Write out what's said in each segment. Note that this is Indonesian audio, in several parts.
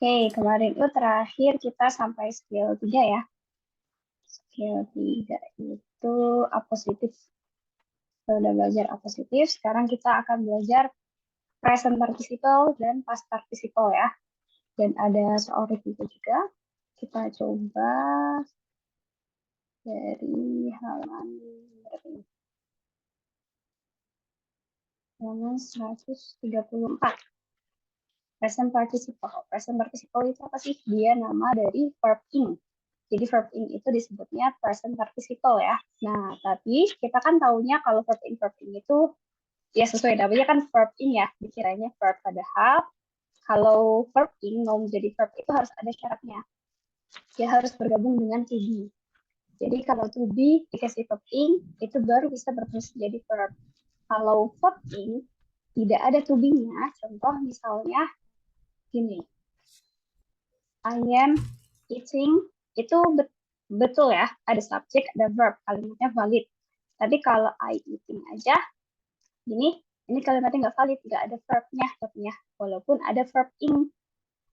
Oke, kemarin itu terakhir kita sampai skill 3 ya. Skill 3 itu apositif. Kita udah belajar apositif, sekarang kita akan belajar present participle dan past participle ya. Dan ada soal review juga. Kita coba dari halaman berapa ini? Halaman 134. Present participle. Present participle itu apa sih? Dia nama dari verb ing. Jadi verb ing itu disebutnya present participle ya. Nah, tapi kita kan taunya kalau verb ing itu ya sesuai namanya kan verb ing ya, dikiranya verb. Padahal kalau verb ing mau menjadi verb itu harus ada syaratnya. Dia harus bergabung dengan to be. Jadi kalau to be dikasih verb ing itu baru bisa berfungsi jadi verb. Kalau verb ing tidak ada to be-nya, contoh misalnya gini, I am eating, itu betul ya, ada subjek, ada verb, kalimatnya valid. Tapi kalau I eating aja, ini kalimatnya nggak valid, nggak ada verbnya, walaupun ada verb ing.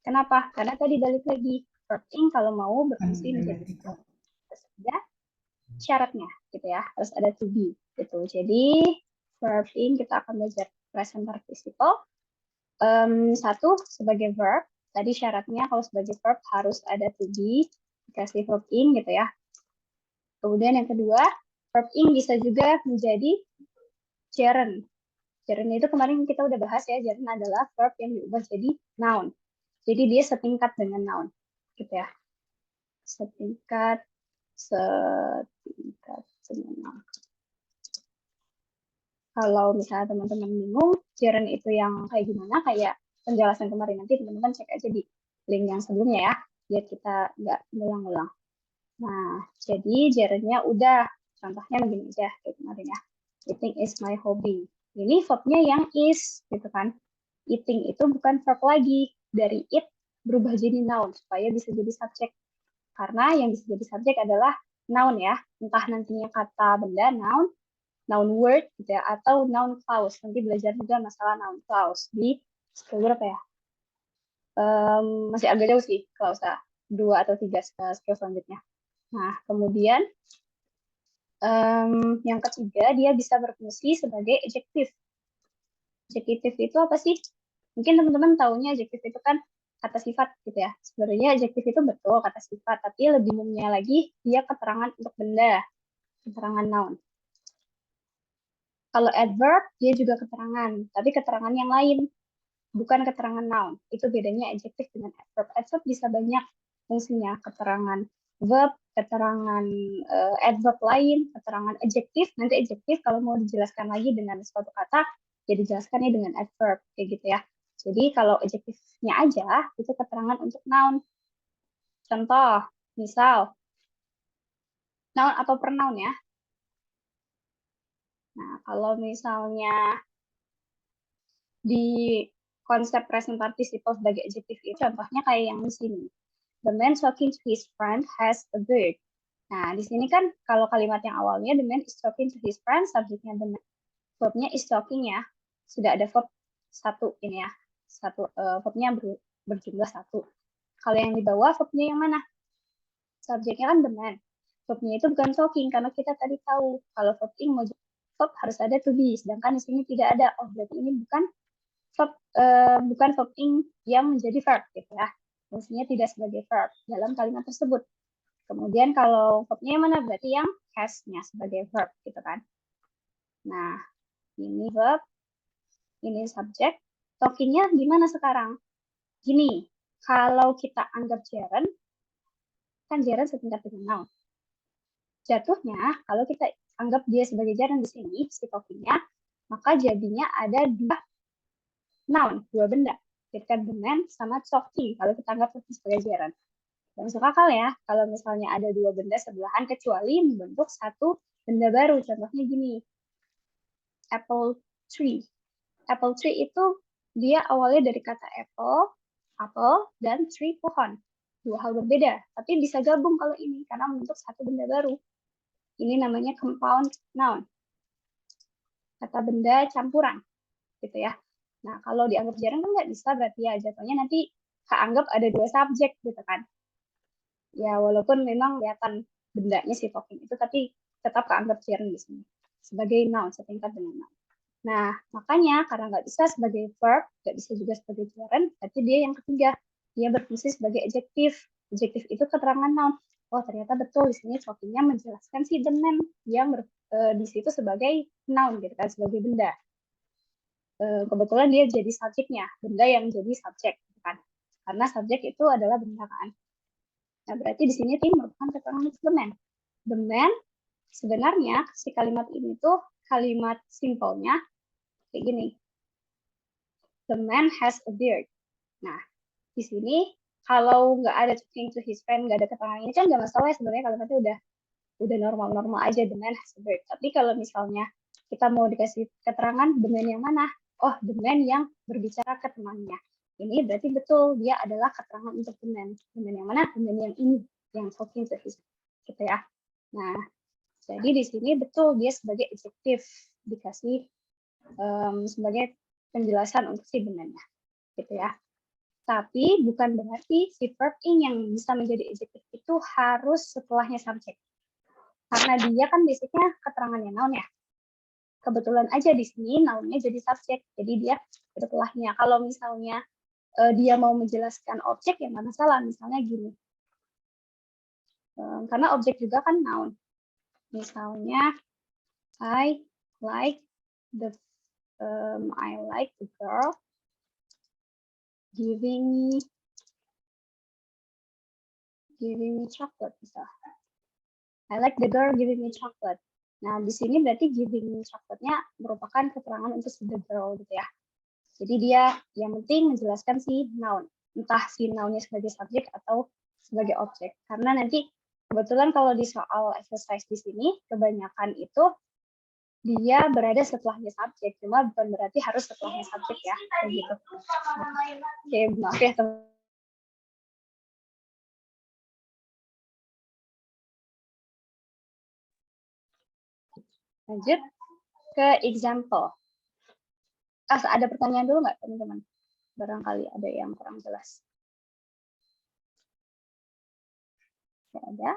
Kenapa? Karena tadi balik lagi, verb ing kalau mau berfungsi menjadi verb, harus ada syaratnya, gitu ya, harus ada to be, gitu. Jadi verb ing kita akan belajar present participle. Satu sebagai verb, tadi syaratnya kalau sebagai verb harus ada to be, dikasih verb ing gitu ya. Kemudian yang kedua, verb ing bisa juga menjadi gerund. Gerund itu kemarin kita udah bahas ya, gerund adalah verb yang diubah jadi noun. Jadi dia setingkat dengan noun, gitu ya. Setingkat dengan noun. Kalau misalnya teman-teman bingung, gerund itu yang kayak gimana, kayak penjelasan kemarin, nanti teman-teman cek aja di link yang sebelumnya ya, biar kita nggak ngulang-ngulang. Nah, jadi gerundnya udah, contohnya begini aja kayak kemarin ya. Eating is my hobby. Ini verbnya yang is, gitu kan. Eating itu bukan verb lagi. Dari it berubah jadi noun, supaya bisa jadi subjek. Karena yang bisa jadi subjek adalah noun ya. Entah nantinya kata benda, noun word, gitu ya, atau noun clause. Nanti belajar juga masalah noun clause di skill berapa ya? Masih agak jauh sih, kalau usah 2 atau 3 skill selanjutnya. Nah, kemudian yang ketiga, dia bisa berfungsi sebagai adjektif. Adjektif itu apa sih? Mungkin teman-teman tahunya adjektif itu kan kata sifat gitu ya. Sebenarnya adjektif itu betul kata sifat, tapi lebih umumnya lagi dia keterangan untuk benda, keterangan noun. Kalau adverb dia juga keterangan, tapi keterangan yang lain, bukan keterangan noun. Itu bedanya adjektif dengan adverb. Adverb bisa banyak fungsinya, keterangan verb, keterangan adverb lain, keterangan adjektif. Nanti adjektif kalau mau dijelaskan lagi dengan suatu kata, ya dijelaskannya dengan adverb, kayak gitu ya. Jadi kalau adjektifnya aja, itu keterangan untuk noun. Contoh, misal, noun atau pronoun ya. Nah, kalau misalnya di konsep present participle sebagai adjektif itu, contohnya kayak yang di sini. The man talking to his friend has a bird. Nah, di sini kan kalau kalimat yang awalnya the man is talking to his friend, subjeknya the man, verbnya is talking ya. Sudah ada verb satu ini ya. Verbnya berjumlah satu. Kalau yang di bawah verbnya yang mana? Subjeknya kan the man. Verbnya itu bukan talking karena kita tadi tahu kalau verb ing mau verb harus ada to be, sedangkan di sini tidak ada. Oh, berarti ini bukan verb ing yang menjadi verb gitu ya. Fungsinya tidak sebagai verb dalam kalimat tersebut. Kemudian kalau verbnya yang mana? Berarti yang has-nya sebagai verb gitu kan. Nah, ini verb, ini subjek. Talking-nya gimana sekarang? Gini, kalau kita anggap gerund, kan gerund setingkat dengan noun. Jatuhnya, kalau kita anggap dia sebagai gerund di sini, si talking-nya, maka jadinya ada dua noun, dua benda. Kan the man sama talking, kalau kita anggap sebagai gerund. Masuk akal ya, kalau misalnya ada dua benda sebelahan, kecuali membentuk satu benda baru. Contohnya gini, apple tree. Apple tree itu dia awalnya dari kata apple, dan tree pohon. Dua hal berbeda, tapi bisa gabung kalau ini, karena membentuk satu benda baru. Ini namanya compound noun. Kata benda campuran, gitu ya. Nah, kalau dianggap jarang kan nggak bisa, berarti ya jatuhnya nanti keanggap ada dua subjek gitu kan. Ya walaupun memang kelihatan bendanya si talking itu, tapi tetap keanggap cheering di sini sebagai noun, setingkat dengan noun. Nah, makanya karena nggak bisa sebagai verb, nggak bisa juga sebagai gerund, berarti dia yang ketiga. Dia berfungsi sebagai adjektif. Adjektif itu keterangan noun. Oh, ternyata betul di sini talkingnya menjelaskan si the man yang di situ sebagai noun gitu kan, sebagai benda. Kebetulan dia jadi subjeknya, benda yang jadi subjek gitu kan. Karena subjek itu adalah benda kan. Nah, berarti di sini tim merupakan keterangan the man. The man sebenarnya si kalimat ini tuh kalimat simpelnya kayak gini. The man has a beard. Nah, di sini kalau nggak ada talking to his friend, nggak ada keterangan ini kan nggak masalah ya, sebenarnya kalimatnya udah normal-normal aja, the man has a beard. Tapi kalau misalnya kita mau dikasih keterangan the man yang mana? Oh, the man yang berbicara ke temannya. Ini berarti betul dia adalah keterangan untuk the man. The man yang mana? The man yang ini, yang talking to his friend. Gitu ya. Nah, jadi di sini betul dia sebagai adjektif dikasih sebagai penjelasan untuk si benarnya, gitu ya. Tapi bukan berarti si verb ing yang bisa menjadi adjektif itu harus setelahnya subjek. Karena dia kan basicnya keterangannya noun ya. Kebetulan aja di sini nounnya jadi subjek, jadi dia setelahnya. Kalau misalnya dia mau menjelaskan objek ya nggak masalah, misalnya gini. Karena objek juga kan noun. Misalnya I like the girl giving me chocolate misalnya. I like the girl giving me chocolate. Nah, di sini berarti giving me chocolate-nya merupakan keterangan untuk si the girl gitu ya. Jadi dia yang penting menjelaskan si noun. Entah si nounnya sebagai subjek atau sebagai objek. Karena nanti kebetulan kalau di soal exercise di sini kebanyakan itu dia berada setelahnya subjek. Cuma bukan berarti harus setelahnya subjek ya. Kayak gitu. Oke, maaf ya teman. Lanjut ke example. Ada pertanyaan dulu nggak teman-teman? Barangkali ada yang kurang jelas. Tidak ada.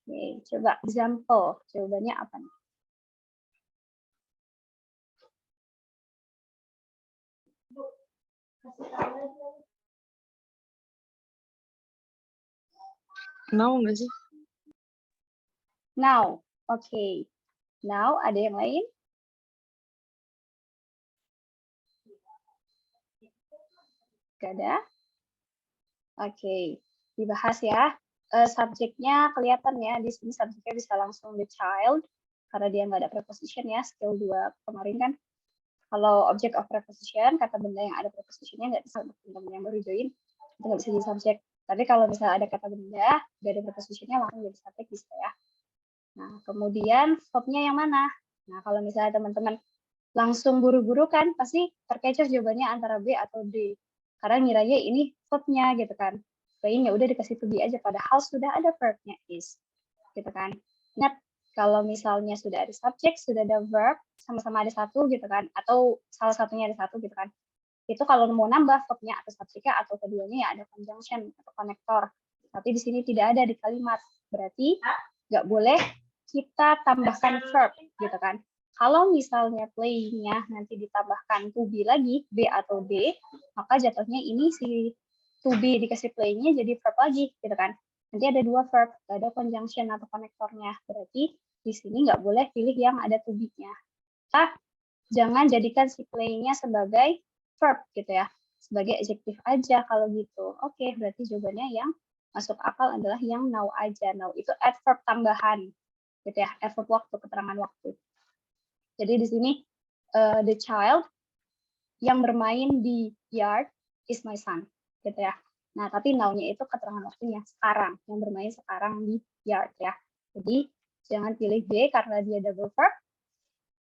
Oke, coba example. Jawabannya apa nih? Now nggak sih? Now. Oke. Now, ada yang lain? Gak ada? Oke. Dibahas ya. Subjeknya kelihatan ya. Di sini subjeknya bisa langsung the child. Karena dia nggak ada preposition ya. Skill 2 kemarin kan. Kalau object of preposition, kata benda yang ada prepositionnya nggak bisa untuk teman-teman yang baru join. Itu nggak bisa jadi subjek. Tapi kalau misalnya ada kata benda, nggak ada prepositionnya langsung jadi subjek bisa ya. Nah, kemudian verbnya yang mana? Nah, kalau misalnya teman-teman langsung buru-buru kan, pasti terkecoh jawabannya antara B atau D. Karena ngiranya ini verbnya gitu kan. Kayaknya udah dikasih to be aja, padahal sudah ada verbnya is. Gitu kan. Ingat, kalau misalnya sudah ada subjek, sudah ada verb, sama-sama ada satu gitu kan, atau salah satunya ada satu gitu kan. Itu kalau mau nambah verbnya atau subjeknya atau keduanya ya ada conjunction atau konektor. Tapi di sini tidak ada di kalimat. Berarti nggak boleh kita tambahkan verb gitu kan. Kalau misalnya playing-nya nanti ditambahkan to be lagi, B atau D, maka jatuhnya ini si to be dikasih playing-nya jadi verb lagi gitu kan. Nanti ada dua verb, ada conjunction atau konektornya. Berarti di sini nggak boleh pilih yang ada to be-nya. Kita jangan jadikan si playing-nya sebagai verb gitu ya. Sebagai adjektif aja kalau gitu. Oke, berarti jawabannya yang masuk akal adalah yang now aja. Now itu adverb tambahan gitu ya, adverb waktu, keterangan waktu. Jadi di sini the child yang bermain di yard is my son gitu ya. Nah, tapi now-nya itu keterangan waktunya sekarang, yang bermain sekarang di yard ya. Jadi jangan pilih B karena dia double verb.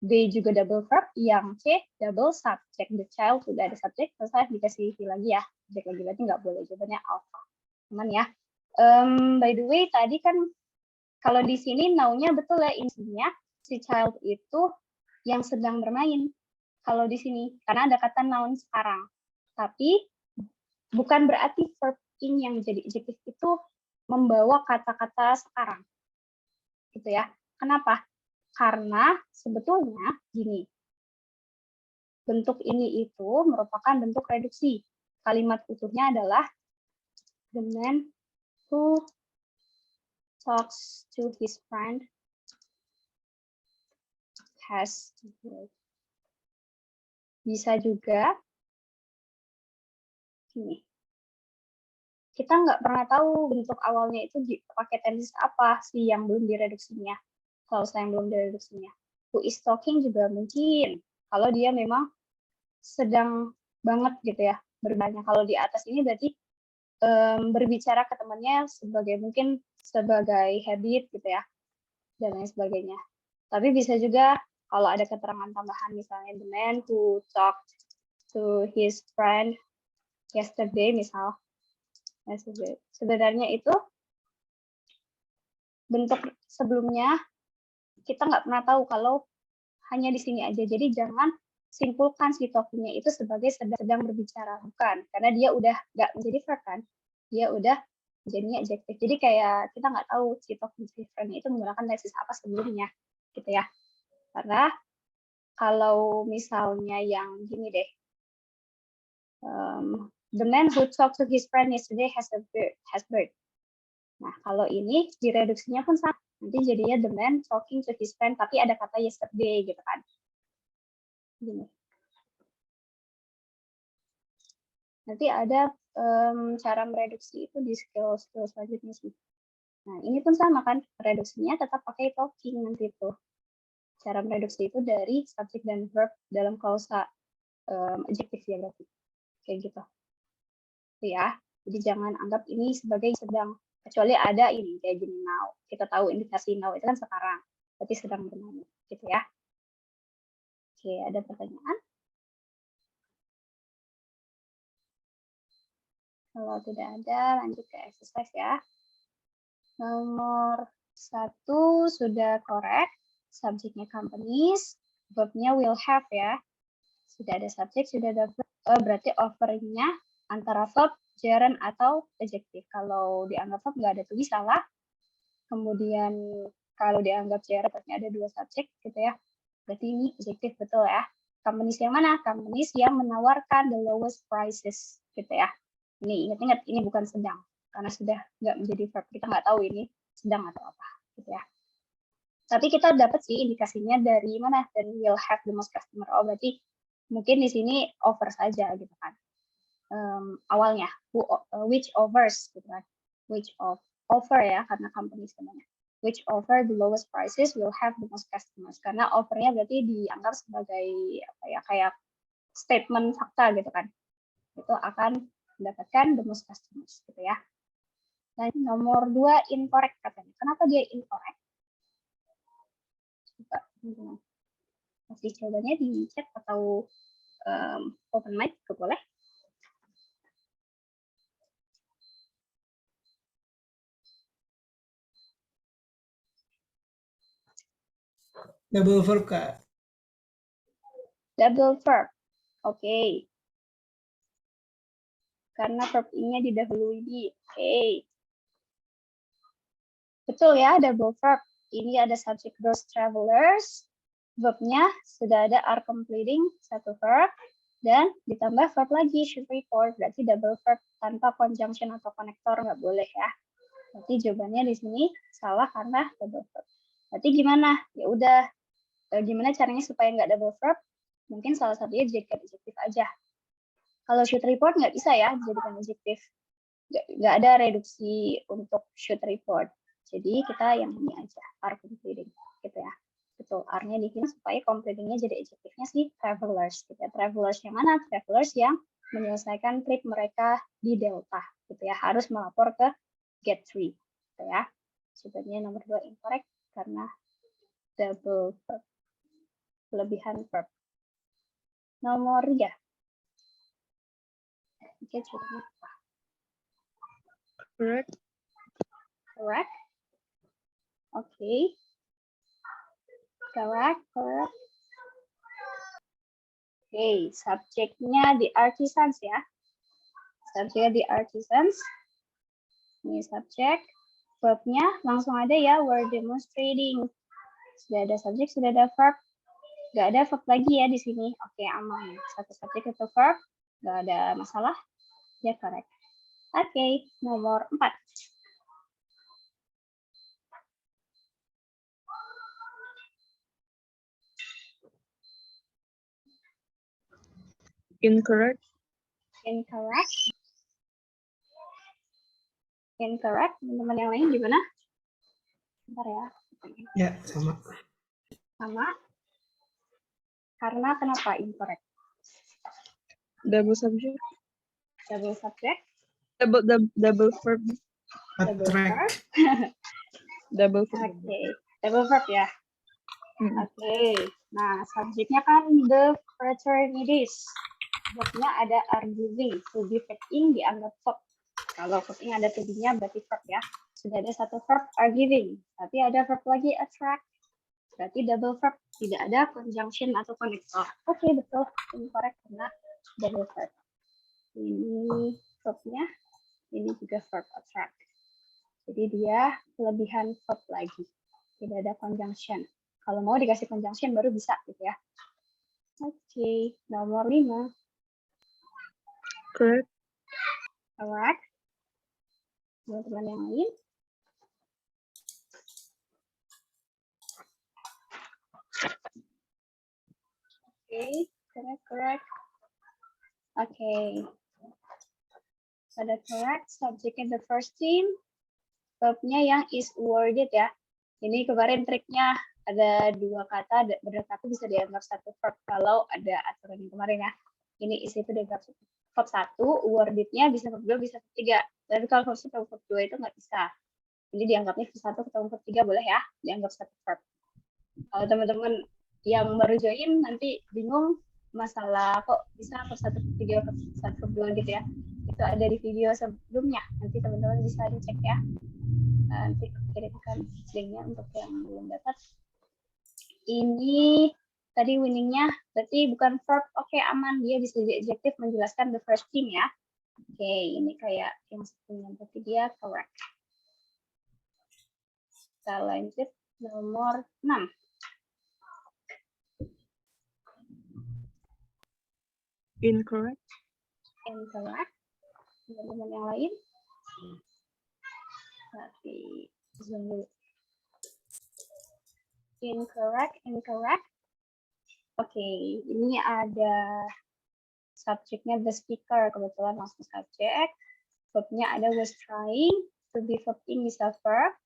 B juga double verb, yang C double subject. The child sudah ada subject, terus saya dikasih lagi ya. Subjek lagi berarti nggak boleh, jawabannya alpha. Teman ya. By the way, tadi kan kalau di sini now-nya betul ya, intinya si child itu yang sedang bermain. Kalau di sini, karena ada kata noun sekarang. Tapi bukan berarti verb ing yang menjadi adjektif itu membawa kata-kata sekarang. Gitu ya. Kenapa? Karena sebetulnya gini, bentuk ini itu merupakan bentuk reduksi. Kalimat utuhnya adalah the man who talks to his friend has. Bisa juga gini. Kita nggak pernah tahu bentuk awalnya itu pakai tenses apa sih yang belum direduksinya. Kalau saya yang belum direduksinya. Who is talking juga mungkin. Kalau dia memang sedang banget gitu ya berbanyak. Kalau di atas ini berarti berbicara ke temannya sebagai mungkin sebagai habit gitu ya dan lain sebagainya. Tapi bisa juga kalau ada keterangan tambahan misalnya the man who talked to his friend yesterday misal. Sebenarnya itu bentuk sebelumnya kita nggak pernah tahu kalau hanya di sini aja. Jadi jangan simpulkan si talking-nya itu sebagai sedang berbicara, bukan, karena dia udah nggak menjadi verb kan, dia udah jadinya adjektif. Jadi kayak kita nggak tahu si talking si friend itu menggunakan tenses apa sebelumnya, gitu ya. Karena kalau misalnya yang gini deh, the man who talked to his friend yesterday has bird. Nah kalau ini direduksinya pun sama, nanti jadinya the man talking to his friend tapi ada kata yesterday gitu kan. Gini. Nanti ada cara mereduksi itu di skill selanjutnya sih. Nah, ini pun sama kan, reduksinya tetap pakai talking nanti itu. Cara mereduksi itu dari subjek dan verb dalam klausa adjektif ya berarti. Kayak gitu. Ya, jadi jangan anggap ini sebagai sedang, kecuali ada ini kayak gini now. Kita tahu indikasi now itu kan sekarang, berarti sedang bermain, gitu ya. Oke, ada pertanyaan? Kalau tidak ada, lanjut ke exercise ya. Nomor 1 sudah correct, subjeknya companies, verbnya will have ya. Sudah ada subjek, sudah ada verb, berarti offeringnya antara verb, gerund, atau adjektif. Kalau dianggap verb nggak ada tulis salah. Kemudian kalau dianggap gerund ada 2 subjek gitu ya. Berarti ini adjektif betul ya. Companies yang mana? Companies yang menawarkan the lowest prices gitu ya. Ini ingat-ingat ini bukan sedang karena sudah nggak menjadi verb, kita nggak tahu ini sedang atau apa gitu ya. Tapi kita dapat sih indikasinya dari mana? Dari will have the most customer. Oh berarti mungkin di sini offer saja gitu kan. Awalnya which offers gitu kan. Which offer ya karena company sebenarnya. Which offer the lowest prices will have the most customers. Karena offernya berarti dianggap sebagai apa ya kayak statement fakta gitu kan. Itu akan mendapatkan the most customers gitu ya. Dan nomor 2 incorrect katanya. Kenapa dia incorrect? Coba kasih jawabannya di chat atau open mic juga boleh. Double verb, Kak. Double verb. Oke. Karena verb ing-nya didahului di. Oke. Betul ya, double verb. Ini ada subject those travelers. Verbnya sudah ada are completing, satu verb. Dan ditambah verb lagi, should report. Berarti double verb tanpa conjunction atau konektor nggak boleh ya. Berarti jawabannya di sini salah karena double verb. Berarti gimana? Ya udah, gimana caranya supaya nggak double verb? Mungkin salah satunya jadikan adjektif aja. Kalau should report nggak bisa ya dijadikan adjektif. Nggak ada reduksi untuk should report. Jadi kita yang ini aja, are completing, gitu ya. Betul, are-nya di sini supaya completing-nya jadi adjektifnya sih travelers. Gitu ya. Travelers yang mana? Travelers yang menyelesaikan trip mereka di Delta, gitu ya. Harus melapor ke get 3, gitu ya. Sebenarnya nomor 2 incorrect karena double verb, kelebihan verb. Nomor 3. Oke, jawabannya apa? Correct. Correct. Okay. Correct. Okay, subjeknya di artisans ya. Subjeknya the artisans. Ini subjek. Verbnya langsung ada ya, were demonstrating. Sudah ada subjek, sudah ada verb. Nggak ada verb lagi ya di sini. Oke, aman. Satu subjek itu verb. Nggak ada masalah. Ya, correct. Oke, nomor 4. Incorrect. Incorrect. Incorrect. Teman-teman yang lain gimana? Bentar ya. Ya, sama. Sama. Karena kenapa incorrect? Double subject. Double subject. Double verb. Double verb. Double verb. Oke. Double verb ya. Oke. Nah, subjeknya kan the fraternities. Verbnya ada are giving. To be verb-ing dianggap verb. Kalau verb-ing ada to be-nya berarti verb ya. Sudah ada satu verb are giving. Tapi ada verb lagi attract. Berarti double verb. Tidak ada conjunction atau konektor. Oke, betul. Incorrect karena double verb. Ini verbnya. Ini juga verb attract. Jadi dia kelebihan verb lagi. Tidak ada conjunction. Kalau mau dikasih conjunction baru bisa gitu ya. Oke, nomor 5. Correct. Correct. Teman-teman yang lain. Oke, correct. Oke. Ada correct, subjeknya the first team. Verbnya yang is worded ya. Ini kemarin triknya ada 2 kata, berdasarkan bisa dianggap satu verb kalau ada aturan yang kemarin ya. Ini is itu dianggap verb 1, worded-nya bisa verb 2, bisa verb 3. Tapi kalau verb 1 verb 2 itu nggak bisa. Jadi dianggapnya verb 1 ketemu verb 3 boleh ya, dianggap satu verb. Kalau teman-teman yang baru join nanti bingung masalah kok bisa verb 1 verb 3 verb 1 verb 2 gitu ya. Itu ada di video sebelumnya. Nanti teman-teman bisa dicek ya. Nanti kirimkan linknya untuk yang belum dapat. Ini tadi winningnya berarti bukan verb. Oke, aman. Dia bisa jadi adjective menjelaskan the first team ya. Oke, ini kayak yang sebelumnya berarti dia correct. Kita lanjut nomor 6. Incorrect. Incorrect. Teman-teman yang lain. Tapi zoom dulu. Incorrect. Oke, ini ada subjeknya the speaker, kebetulan langsung subjek. Verbnya ada was trying, to be verb-ing bisa verb.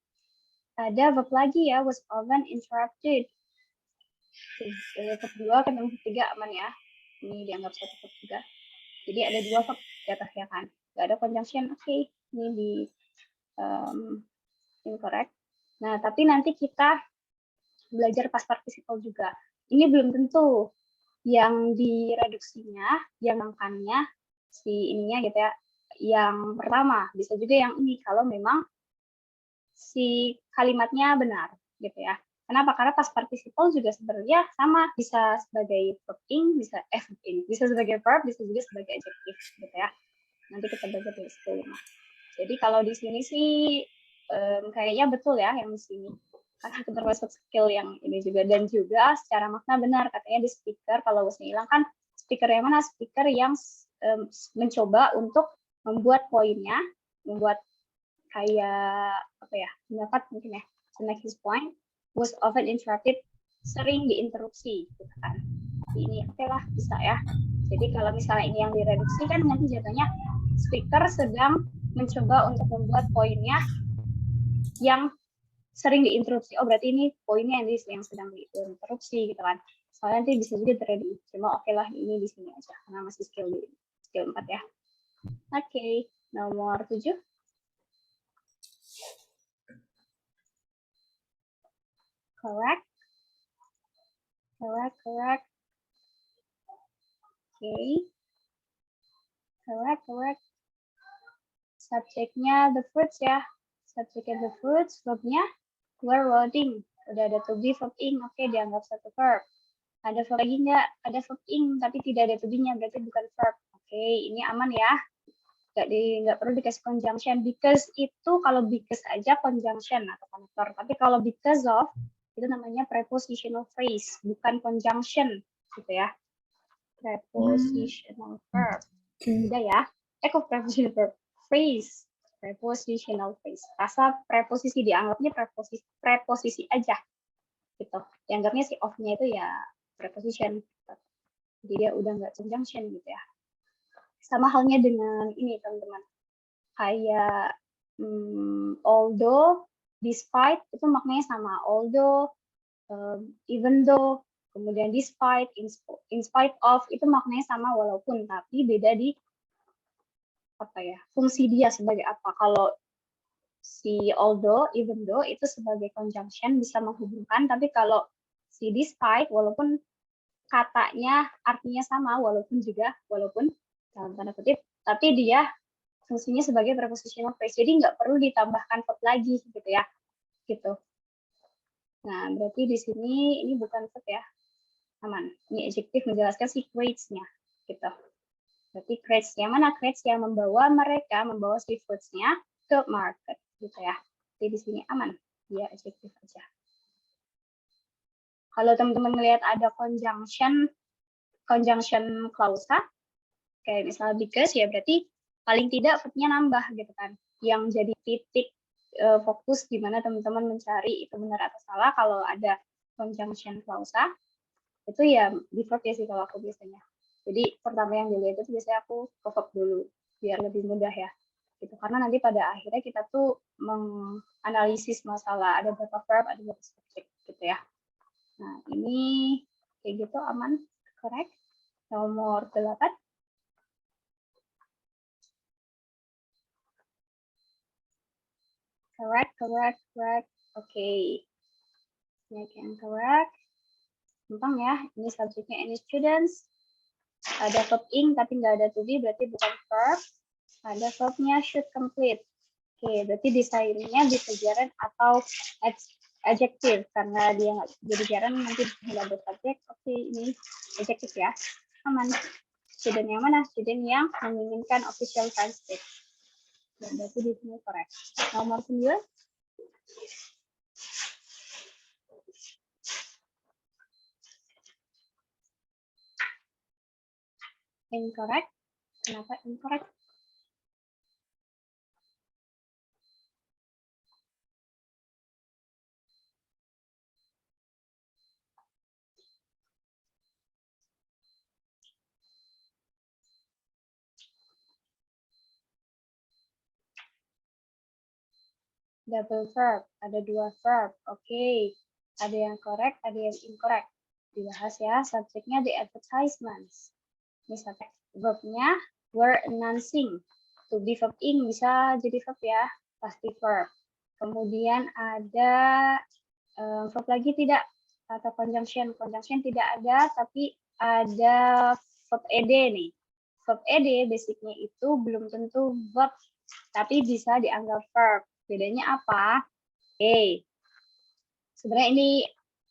Ada verb lagi ya, was often interrupted. Verb 2 ketemu verb 3 aman ya. Ini dianggap satu verb 3. Jadi ada 2 verb di atas ya kan. Gak ada conjunction, oke. Ini di incorrect. Nah, tapi nanti kita belajar past participle juga. Ini belum tentu yang direduksinya, yang angkannya, si ininya gitu ya, yang pertama. Bisa juga yang ini, kalau memang si kalimatnya benar gitu ya. Kenapa? Karena past participle juga sebenarnya sama, bisa sebagai verb-ing, bisa sebagai verb, bisa juga sebagai adjective gitu ya. Nanti kita belajar di skill 5. Jadi kalau di sini sih kayaknya betul ya yang di sini. Karena termasuk skill yang ini juga. Dan juga secara makna benar, katanya di speaker, kalau wasnya hilang kan speaker yang mana? Speaker yang mencoba untuk membuat poinnya, membuat kayak apa ya, pendapat mungkin ya, to make his point, was often interrupted, sering diinterupsi gitu kan. Ini oke lah, bisa ya. Jadi kalau misalnya ini yang direduksi kan nanti jatuhnya speaker sedang mencoba untuk membuat poinnya yang sering diinterupsi. Oh, berarti ini poinnya yang sedang diinterupsi gitu kan. Soalnya nanti bisa juga terjadi. Cuma oke lah, ini di sini aja karena masih skill 4 ya. Oke, nomor 7. Correct. Oke. Correct. Subjeknya the fruits ya. Subjeknya the fruits, verbnya were loading. Udah ada to be, verb-ing. Oke, dianggap satu verb. Ada verb lagi nggak? Ada verb-ing, tapi tidak ada to be-nya, berarti bukan verb. Oke, ini aman ya. nggak perlu dikasih conjunction. Because itu kalau because aja conjunction atau konektor. Tapi kalau because of itu namanya prepositional phrase, bukan conjunction gitu ya. Prepositional verb. Beda ya. Kok prepositional verb? Phrase. Prepositional phrase. Rasa preposisi dianggapnya preposisi aja gitu. Dianggapnya si of-nya itu ya preposition. Jadi dia udah nggak conjunction gitu ya. Sama halnya dengan ini teman-teman. Kayak although, despite itu maknanya sama. Although, even though, kemudian despite, in spite of itu maknanya sama walaupun, tapi beda di apa ya, fungsi dia sebagai apa. Kalau si although, even though itu sebagai conjunction bisa menghubungkan, tapi kalau si despite walaupun katanya artinya sama walaupun dalam tanda kutip, tapi dia fungsinya sebagai prepositional phrase. Jadi nggak perlu ditambahkan verb lagi gitu ya. Gitu. Nah, berarti di sini ini bukan verb ya. Aman. Ini adjektif menjelaskan si creates-nya gitu. Berarti creates yang mana? Creates yang membawa si foods-nya ke market gitu ya. Jadi di sini aman. Dia adjektif aja. Kalau teman-teman melihat ada conjunction klausa kayak misalnya because ya berarti paling tidak verb-nya nambah gitu kan. Yang jadi titik fokus di mana teman-teman mencari itu benar atau salah kalau ada conjunction klausa itu ya di verb ya sih kalau aku biasanya. Jadi pertama yang dilihat itu biasanya aku ke verb dulu biar lebih mudah ya. Gitu. Karena nanti pada akhirnya kita tuh menganalisis masalah ada berapa verb, ada berapa subjek gitu ya. Nah, ini kayak gitu aman, correct? Nomor 8. Correct. Okay. Make and correct. Gampang ya. Ini subjeknya any students. Ada verb ing tapi nggak ada to be, berarti bukan verb. Ada verbnya should complete. Oke, berarti desainnya bisa gerund atau adjective karena dia nggak jadi gerund nanti nggak ada subjek. Oke, ini adjective ya. Aman. Student yang mana? Student yang menginginkan official transcript. Berarti di sini correct. Nomor 9. Incorrect. Kenapa incorrect? Double verb, ada 2 verb. Oke. Ada yang correct, ada yang incorrect. Dibahas ya, subjeknya the advertisements. Ini subjek. Verbnya were announcing. To be verb ing bisa jadi verb ya, pasti verb. Kemudian ada verb lagi tidak atau conjunction. Conjunction tidak ada, tapi ada verb ed nih. Verb ed basicnya itu belum tentu verb, tapi bisa dianggap verb. Bedanya apa? Oke. Sebenarnya ini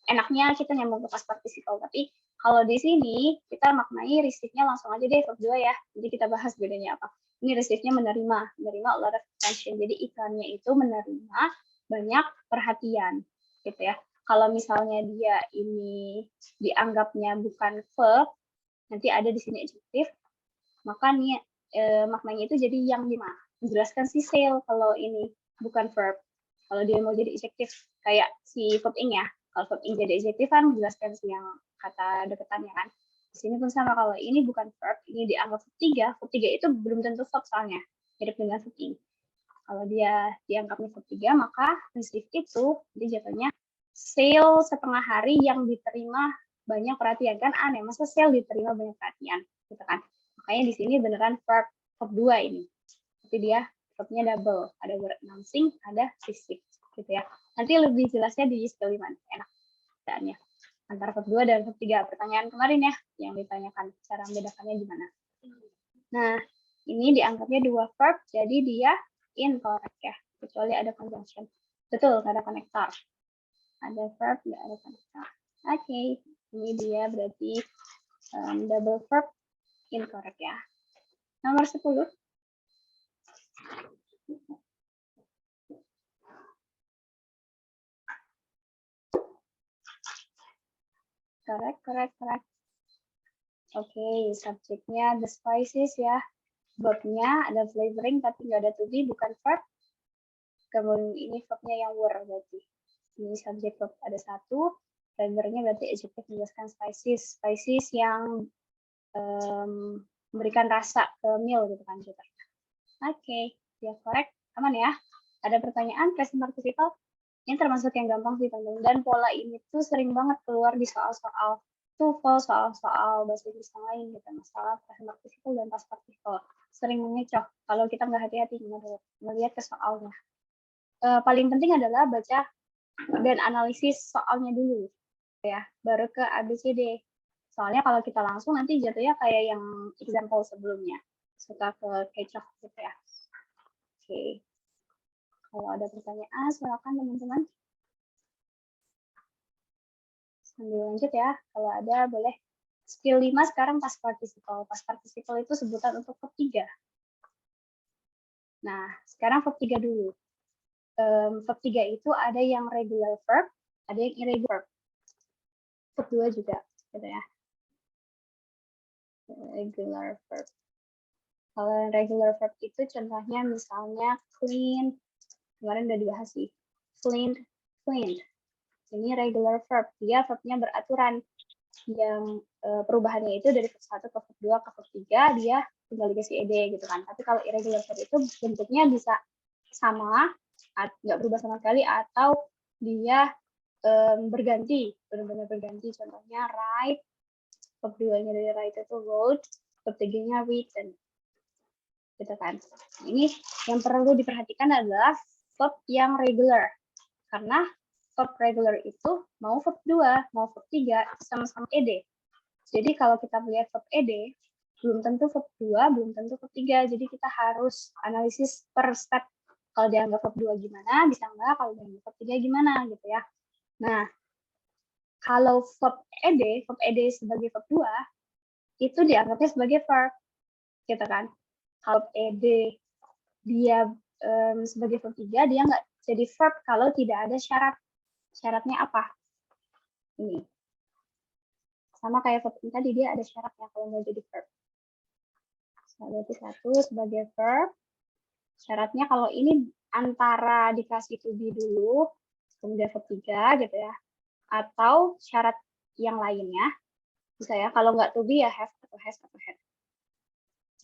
enaknya kita nyambung ke past participle, tapi kalau di sini kita maknai receive-nya langsung aja deh verb 2 ya. Jadi kita bahas bedanya apa. Ini receive-nya menerima a lot of attention. Jadi iklannya itu menerima banyak perhatian gitu ya. Kalau misalnya dia ini dianggapnya bukan verb, nanti ada di sini adjective, maka nih maknanya itu jadi yang dimana? Menjelaskan si sale kalau ini bukan verb. Kalau dia mau jadi adjective kayak si verb ing ya. Kalau verb ing jadi adjective kan menjelaskan si yang kata deketannya kan. Di sini pun sama, kalau ini bukan verb, ini dianggap verb 3. Verb 3 itu belum tentu verb soalnya. Mirip dengan verb ing. Kalau dia dianggapnya verb 3, maka receive itu dia jatuhnya sale setengah hari yang diterima banyak perhatian. Kan aneh, masa sale diterima banyak perhatian gitu kan. Makanya di sini beneran verb 2 ini. Tapi dia verbnya double, ada word announcing, ada receive gitu ya. Nanti lebih jelasnya di skill 5, enak perbedaannya antara verb 2 dan verb 3. Pertanyaan kemarin ya yang ditanyakan cara membedakannya gimana. Nah, ini dianggapnya 2 verb, jadi dia incorrect ya, kecuali ada conjunction. Betul, ada konektor. Ada verb, nggak ada konektor. Oke, ini dia berarti double verb incorrect ya. Nomor 10. Correct. Oke, subjeknya the spices ya. Verbnya ada flavoring tapi nggak ada to be, bukan verb. Kemudian ini verbnya yang were berarti. Ini subjek verb ada satu. Flavornya berarti adjective menjelaskan spices. Spices yang memberikan rasa ke meal gitu kan. Oke, ya correct. Aman ya. Ada pertanyaan present participle? Ini termasuk yang gampang sih teman-teman. Dan pola ini tuh sering banget keluar di soal-soal TOEFL, soal-soal bahasa Inggris yang lain gitu. Masalah present participle dan past participle. Sering mengecoh kalau kita nggak hati-hati melihat ke soalnya. Paling penting adalah baca dan analisis soalnya dulu ya, baru ke ABCD. Soalnya kalau kita langsung nanti jatuhnya kayak yang example sebelumnya, suka ke kecoh gitu ya. Oke. Kalau ada pertanyaan, silakan teman-teman. Sambil lanjut ya. Kalau ada, boleh. Skill 5 sekarang past participle. Past participle itu sebutan untuk verb 3. Nah, sekarang verb 3 dulu. Verb 3 itu ada yang regular verb, ada yang irregular verb. Verb 2 juga, gitu ya. Regular verb. Kalau regular verb itu contohnya misalnya clean. Kemarin udah dibahas sih. Cleaned. Ini regular verb. Dia verbnya beraturan. Yang perubahannya itu dari verb 1 ke verb 2 ke verb 3, dia tinggal dikasih ed gitu kan. Tapi kalau irregular verb itu bentuknya bisa sama, nggak berubah sama sekali, atau dia berganti, benar-benar berganti. Contohnya write, verb 2-nya dari write itu wrote, verb 3-nya written. Gitu kan. Ini yang perlu diperhatikan adalah verb yang regular. Karena verb regular itu mau verb 2, mau verb 3, sama-sama ed. Jadi kalau kita melihat verb ed, belum tentu verb 2, belum tentu verb 3. Jadi kita harus analisis per step. Kalau dianggap verb 2 gimana, bisa nggak? Kalau dianggap verb 3 gimana gitu ya. Nah, kalau verb ed sebagai verb 2, itu dianggapnya sebagai verb. Gitu kan. Kalau ed dia sebagai verb 3, dia nggak jadi verb kalau tidak ada syarat. Syaratnya apa? Ini. Sama kayak verb ini tadi, dia ada syaratnya kalau mau jadi verb. Berarti 1 sebagai verb. Syaratnya kalau ini antara dikasih to be dulu, kemudian verb 3 gitu ya. Atau syarat yang lainnya. Bisa ya, kalau nggak to be ya have atau has atau had.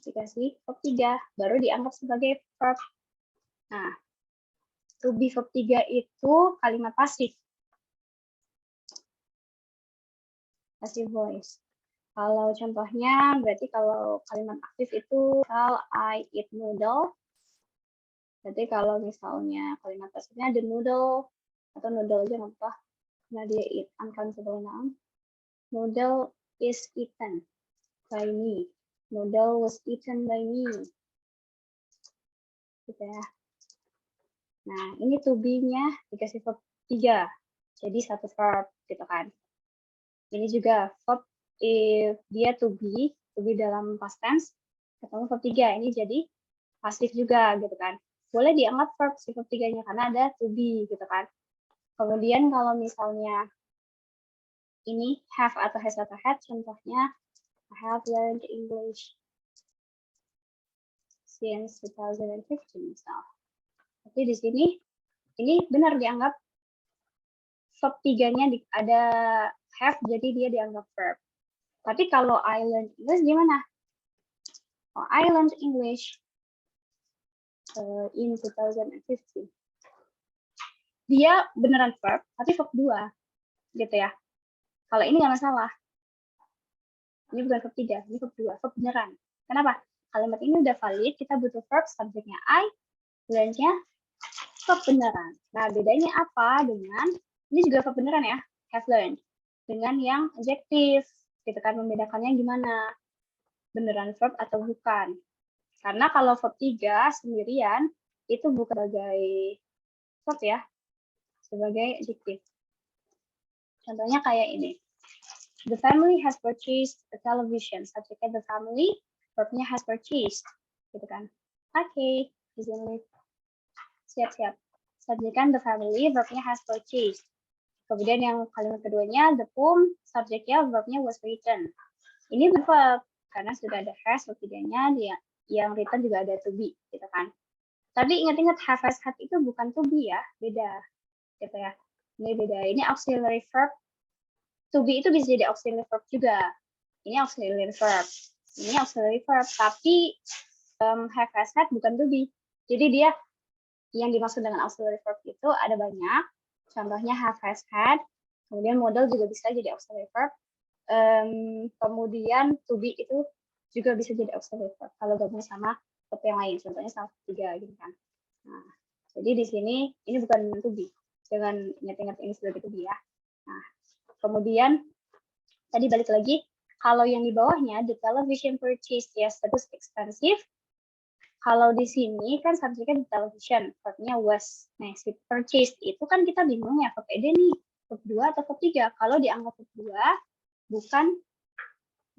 Dikasih verb 3, baru dianggap sebagai verb. Nah, to be verb 3 itu kalimat pasif. Passive voice. Kalau contohnya, berarti kalau kalimat aktif itu misal I eat noodle. Berarti kalau misalnya kalimat pasifnya the noodle, atau noodle aja nggak apa, nah dia eat, uncountable noun. Noodle is eaten by me. Noodle was eaten by me. Gitu ya. Nah, ini to be-nya dikasih verb 3. Jadi satu verb, gitu kan. Ini juga verb if dia to be dalam past tense, ketemu verb 3. Ini jadi pasif juga, gitu kan. Boleh dianggap verb si verb 3-nya karena ada to be, gitu kan. Kemudian kalau misalnya ini have atau has atau had, contohnya I have learned English since 2015 misal. Tapi di sini ini benar dianggap verb 3-nya ada have, jadi dia dianggap verb. Tapi kalau I learned English gimana? Oh, I learned English in 2015. Dia beneran verb, tapi verb 2. Gitu ya. Kalau ini nggak masalah. Ini bukan verb 3, ini verb 2. Verb beneran. Kenapa? Kalimat ini udah valid, kita butuh verb, subjeknya I, learned-nya verb beneran. Nah, bedanya apa dengan, ini juga verb beneran ya, have learned. Dengan yang adjektif, kita kan membedakannya gimana? Beneran verb atau bukan. Karena kalau verb 3 sendirian, itu bukan sebagai verb ya, sebagai adjektif. Contohnya kayak ini. The family has purchased a television. Subjeknya the family, verbnya has purchased. Gitu kan. Oke, siap-siap. Subjeknya the family, verbnya has purchased. Kemudian yang kalimat keduanya, the poem, subjeknya, verbnya was written. Ini verb, karena sudah ada has, setidaknya dia yang written juga ada to be, gitu kan. Tapi ingat-ingat have, has, had itu bukan to be ya, beda, gitu ya. Ini beda. Ini auxiliary verb. To be itu bisa jadi auxiliary verb juga. Ini auxiliary verb. Ini auxiliary verb, tapi have, has, had bukan to be. Jadi dia yang dimaksud dengan auxiliary verb itu ada banyak. Contohnya have, has, had. Kemudian modal juga bisa jadi auxiliary verb. Kemudian to be itu juga bisa jadi auxiliary verb kalau gabung sama verb yang lain, contohnya sama tiga gitu kan. Nah, jadi di sini ini bukan to be, jangan ingat-ingat ini sebagai to be ya. Nah, kemudian tadi balik lagi, kalau yang di bawahnya the television purchased yesterday was expensive. Kalau di sini kan subjeknya di television, verbnya was. Nah, si purchased itu kan kita bingung ya, verb ed nih, verb 2 atau verb 3. Kalau dianggap verb 2, bukan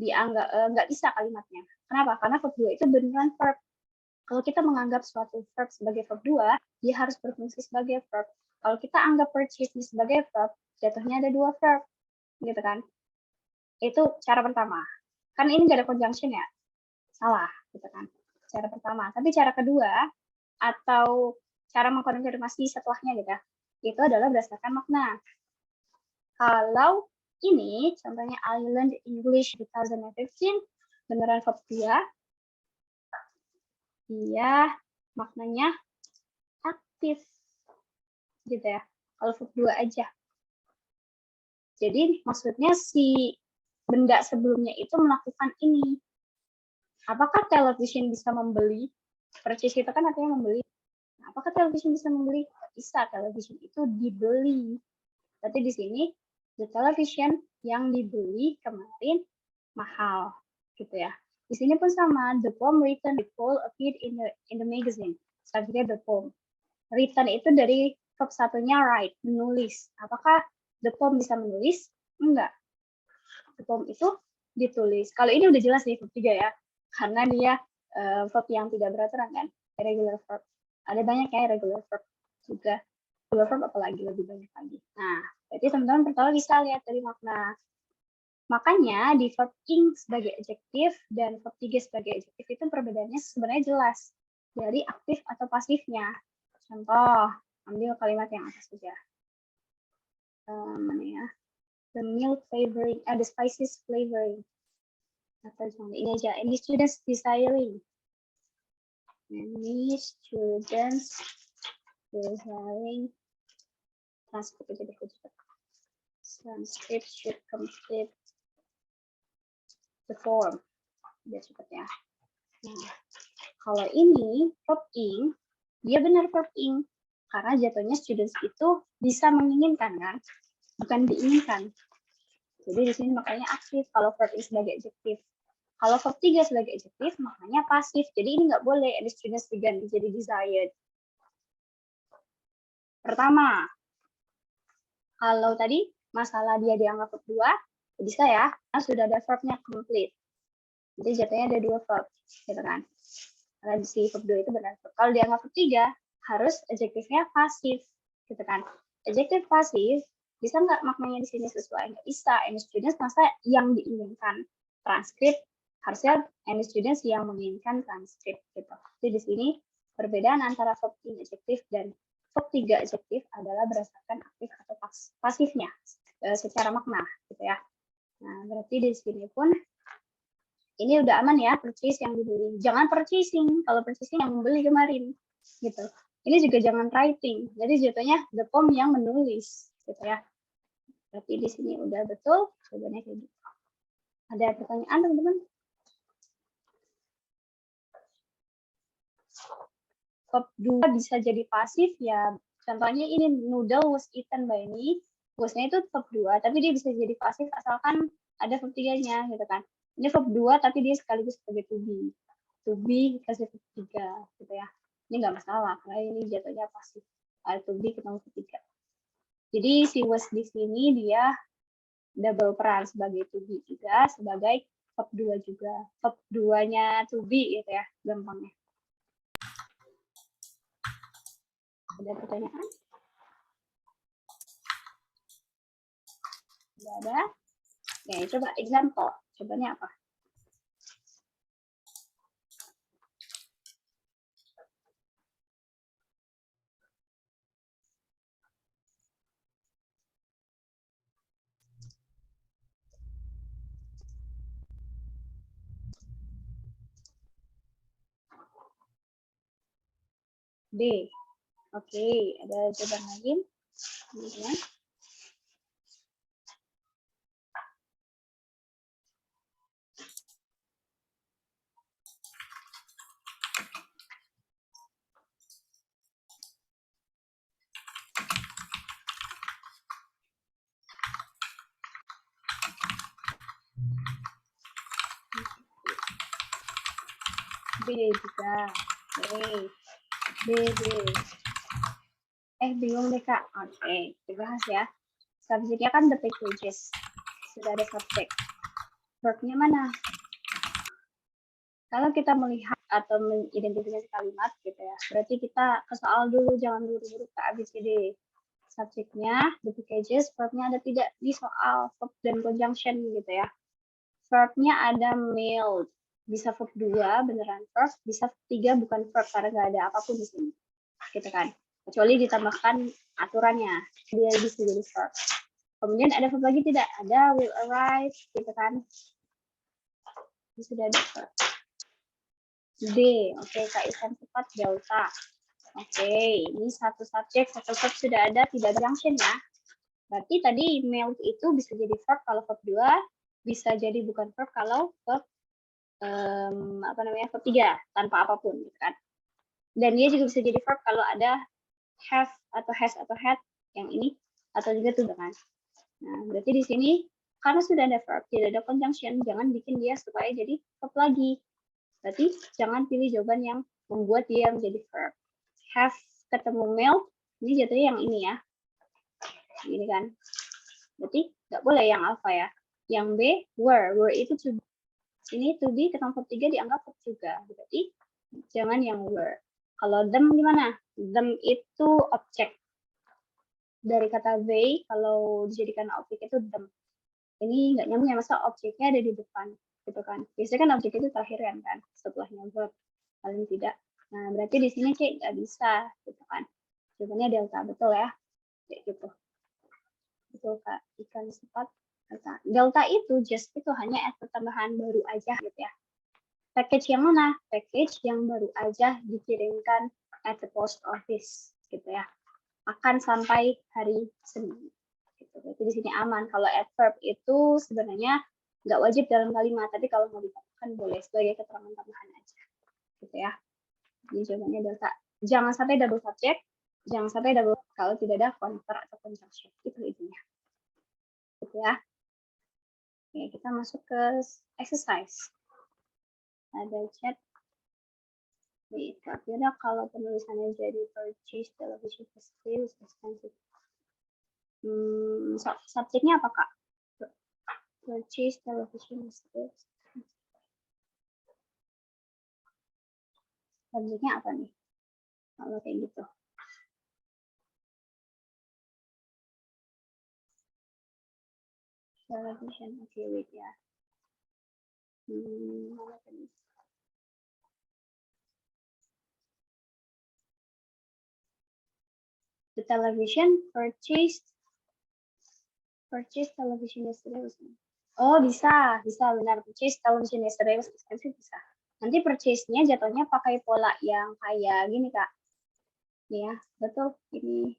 dianggap nggak bisa kalimatnya. Kenapa? Karena verb 2 itu beneran verb. Kalau kita menganggap suatu verb sebagai verb 2, dia harus berfungsi sebagai verb. Kalau kita anggap purchase sebagai verb, jatuhnya ada 2 verb, gitu kan? Itu cara pertama. Kan ini nggak ada conjunction ya? Salah, gitu kan? Cara pertama. Tapi cara kedua, atau cara mengkonfirmasi setelahnya gitu ya, itu adalah berdasarkan makna. Kalau ini contohnya I learned English 2015, beneran verb 2, dia maknanya aktif gitu ya, kalau verb 2 aja. Jadi maksudnya si benda sebelumnya itu melakukan ini. Apakah television bisa membeli? Purchase itu kan artinya membeli. Apakah television bisa membeli? Bisa, television itu dibeli. Berarti di sini the television yang dibeli kemarin mahal, gitu ya. Di sini pun sama, the poem written the poem appeared in the magazine. Subjeknya the poem. Written itu dari verb satunya write, menulis. Apakah the poem bisa menulis? Enggak. The poem itu ditulis. Kalau ini udah jelas nih verb 3 ya, karena dia verb yang tidak beraturan kan, irregular verb. Ada banyak ya irregular verb juga. Irregular verb apalagi lebih banyak lagi. Nah, berarti teman-teman pertama bisa lihat dari makna. Makanya di verb ing sebagai adjektif dan verb 3 sebagai adjektif itu perbedaannya sebenarnya jelas dari aktif atau pasifnya. Contoh, ambil kalimat yang atas saja. Mana ya? The milk flavoring, the spices flavoring. Atau contoh ini aja, any students desiring. Any students desiring. Transcript aja deh, transcript should complete the form. Biar cepet ya. Nah, kalau ini verb ing, dia benar verb ing. Karena jatuhnya students itu bisa menginginkan kan, bukan diinginkan. Jadi di sini makanya aktif kalau verb ing sebagai adjektif. Kalau verb 3 sebagai adjektif, maknanya pasif. Jadi ini nggak boleh any students diganti jadi desired. Pertama, kalau tadi masalah dia dianggap verb 2, bisa ya, karena sudah ada verbnya complete. Jadi jatuhnya ada 2 verb, gitu kan. Karena di si verb 2 itu benar. Kalau dianggap verb 3, harus adjektifnya pasif, gitu kan. Adjektif pasif, bisa nggak maknanya di sini sesuai? Nggak bisa. Any students masa yang diinginkan. Transkrip, harusnya any students yang menginginkan transkrip, gitu. Jadi di sini perbedaan antara verb in adjektif dan verb 3 adjektif adalah berdasarkan aktif atau pasifnya secara makna, gitu ya. Nah, berarti di sini pun ini udah aman ya, purchase yang dibeli. Jangan purchasing, kalau purchasing yang membeli kemarin, gitu. Ini juga jangan writing, jadi jatuhnya the poem yang menulis, gitu ya. Berarti di sini udah betul, jawabannya kayak gitu. Ada pertanyaan teman-teman? Verb 2 bisa jadi pasif ya. Contohnya ini noodle was eaten by me. Was-nya itu verb 2, tapi dia bisa jadi pasif asalkan ada verb 3-nya, gitu kan. Ini verb 2 tapi dia sekaligus sebagai to be. To be kasih verb 3, gitu ya. Ini nggak masalah karena ini jatuhnya pasif. To be ketemu verb 3. Jadi si was di sini dia double peran sebagai to be juga, sebagai verb 2 juga. Verb 2-nya to be gitu ya, gampangnya. Ada pertanyaan? Sudah ada. Oke, coba example. Cobanya apa? B. Oke, ada jawaban lagi. Kemudian B juga. Oke. B. Bingung deh Kak. Oke, dibahas ya. Subjeknya kan the packages. Sudah ada subjek. Verb-nya mana? Kalau kita melihat atau mengidentifikasi kalimat gitu ya, berarti kita ke soal dulu, jangan buru-buru ke ABCD. Subjeknya, the packages, verb-nya ada tidak di soal, verb dan conjunction gitu ya. Verb-nya ada mailed, bisa verb 2 beneran verb, bisa verb 3 bukan verb karena nggak ada apapun di sini. Gitu kan. Kecuali ditambahkan aturannya, dia bisa jadi verb. Kemudian ada verb lagi tidak? Ada will arrive, gitu kan. Ini sudah ada verb. D, oke, Kak Isan cepat delta. Oke, ini satu subjek, satu verb sudah ada, tidak junction ya. Berarti tadi mailed itu bisa jadi verb kalau verb 2, bisa jadi bukan verb kalau verb verb 3 tanpa apapun gitu kan. Dan dia juga bisa jadi verb kalau ada have atau has atau had yang ini atau juga tuh kan. Nah, berarti di sini karena sudah ada verb, tidak ada conjunction, jangan bikin dia supaya jadi verb lagi. Berarti jangan pilih jawaban yang membuat dia menjadi verb. Have ketemu mailed, ini jatuhnya yang ini ya. Ini kan. Berarti nggak boleh yang alpha ya. Yang B, were. Were itu to be. Ini to be ketemu verb 3 dianggap verb juga. Berarti jangan yang were. Kalau them gimana? Them itu objek. Dari kata they, kalau dijadikan objek itu them. Ini nggak nyambung ya, masa objeknya ada di depan. Gitu kan. Biasanya kan objek itu terakhir kan, setelahnya verb. Paling tidak. Nah, berarti di sini C nggak bisa. Gitu kan. Jawabannya delta, betul ya? Kayak gitu. Betul Kak, ikan cepat. Delta itu just itu hanya adverb tambahan baru aja gitu ya. Package yang mana? Package yang baru aja dikirimkan at the post office gitu ya. Akan sampai hari Senin. Gitu. Jadi di sini aman. Kalau adverb itu sebenarnya nggak wajib dalam kalimat, tapi kalau mau ditambahkan boleh sebagai keterangan tambahan aja. Gitu ya. Ini jawabannya delta. Jangan sampai double subject, jangan sampai double kalau tidak ada connector atau conjunction. Itu intinya. Gitu ya. Oke, kita masuk ke exercise. Ada chat. Kira-kira kalau penulisannya jadi purchase television sales expensive. Subjeknya apa Kak? Purchase television sales. Subjeknya apa nih? Kalau kayak gitu. Television, oke, wait ya. Mana tadi? The television purchase television yesterday was. Oh, bisa benar. Purchase television yesterday was expensive, bisa. Nanti purchase-nya jatuhnya pakai pola yang kayak gini, Kak. Nih ya, betul. Ini.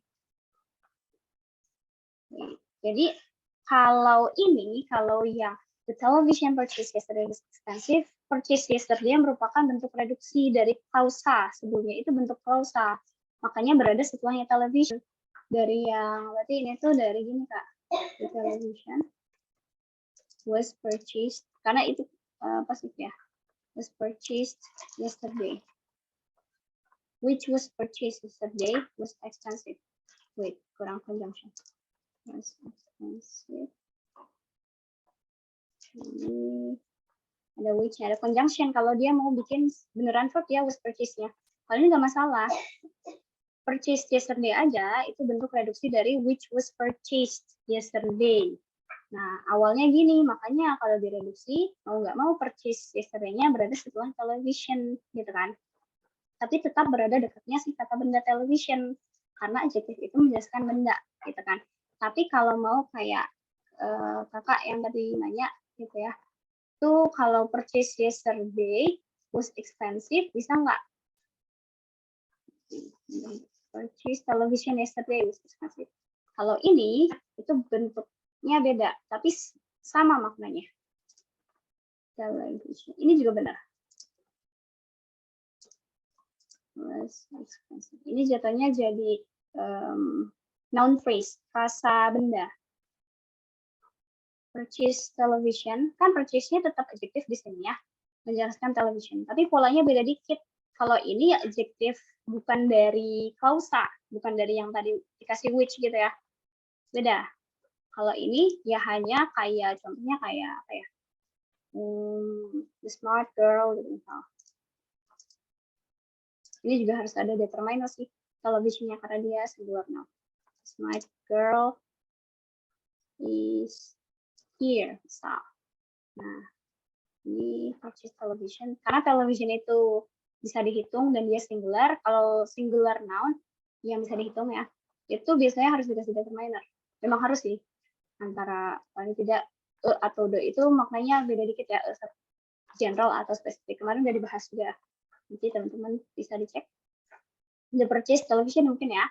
Jadi, kalau yang the television purchase yesterday was expensive, purchase yesterday merupakan bentuk reduksi dari klausa. Sebelumnya itu bentuk klausa. Makanya berada setelahnya television. Dari yang, berarti ini tuh dari gini, Kak. The television was purchased, karena itu pasif ya. Was purchased yesterday. Which was purchased yesterday was expensive. Wait, kurang conjunction. Was expensive. Ini ada which, ada conjunction. Kalau dia mau bikin beneran verb ya was purchased-nya. Kalau ini nggak masalah. Purchased yesterday aja itu bentuk reduksi dari which was purchased yesterday. Nah, awalnya gini, makanya kalau direduksi, mau nggak mau purchase yesterday-nya berada setelah television, gitu kan. Tapi tetap berada dekatnya si kata benda television, karena adjektif itu menjelaskan benda, gitu kan. Tapi kalau mau kayak kakak yang tadi nanya, gitu ya, tuh kalau purchase yesterday was expensive, bisa nggak? Purchase television yesterday was expensive. Kalau ini, itu bentuknya beda, tapi sama maknanya. Television. Ini juga benar. Was expensive. Ini jatuhnya jadi noun phrase, frasa benda. Purchase television, kan purchase-nya tetap adjektif di sini ya, menjelaskan television. Tapi polanya beda dikit. Kalau ini ya adjektif, bukan dari klausa, bukan dari yang tadi dikasih which gitu ya. Beda. Kalau ini ya hanya kayak, contohnya kayak apa ya, the smart girl gitu misal. Ini juga harus ada determiner sih televisionnya karena dia singular noun. Smart girl is here misal. Nah, ini purchase television karena television itu bisa dihitung dan dia singular. Kalau singular noun yang bisa dihitung ya, itu biasanya harus dikasih determiner. Memang harus sih, antara paling tidak atau the itu maknanya beda dikit ya, general atau spesifik. Kemarin udah dibahas juga, nanti teman-teman bisa dicek. The purchase television mungkin ya,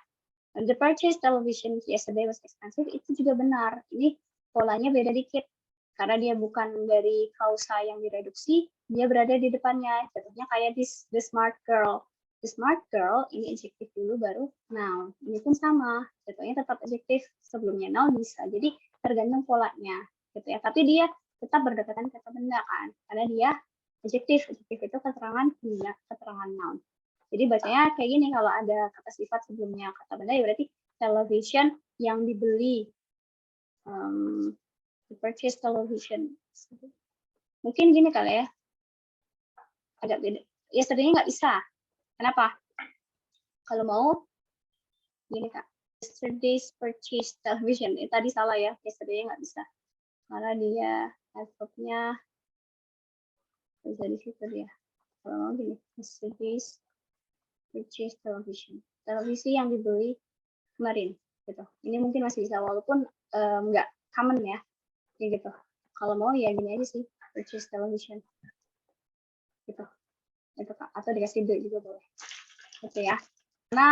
the purchase television yesterday was expensive, itu juga benar. Ini polanya beda dikit karena dia bukan dari klausa yang direduksi, dia berada di depannya. Contohnya kayak the smart girl. The smart girl ini adjektif dulu baru noun. Ini pun sama, contohnya tetap adjektif sebelumnya noun bisa. Jadi tergantung polanya, gitu ya. Tapi dia tetap berdekatan kata benda kan, karena dia adjektif. Adjektif itu keterangan benda, keterangan noun. Jadi bacanya kayak gini, kalau ada kata sifat sebelumnya kata benda ya berarti television yang dibeli. Purchase television. Mungkin gini kali ya, agak beda. Yesterday nggak bisa. Kenapa? Kalau mau, gini kak. Yesterday's purchase television. Tadi salah ya, yesterday nggak bisa. Karena dia adverbnya bisa di situ dia. Kalau mau gini, yesterday's purchase television. Televisi yang dibeli kemarin. Gitu. Ini mungkin masih bisa, walaupun nggak common ya. Kayak gitu. Kalau mau ya gini aja sih, purchase television. Gitu. Itu kak. Atau dikasih the juga boleh. Gitu ya. Karena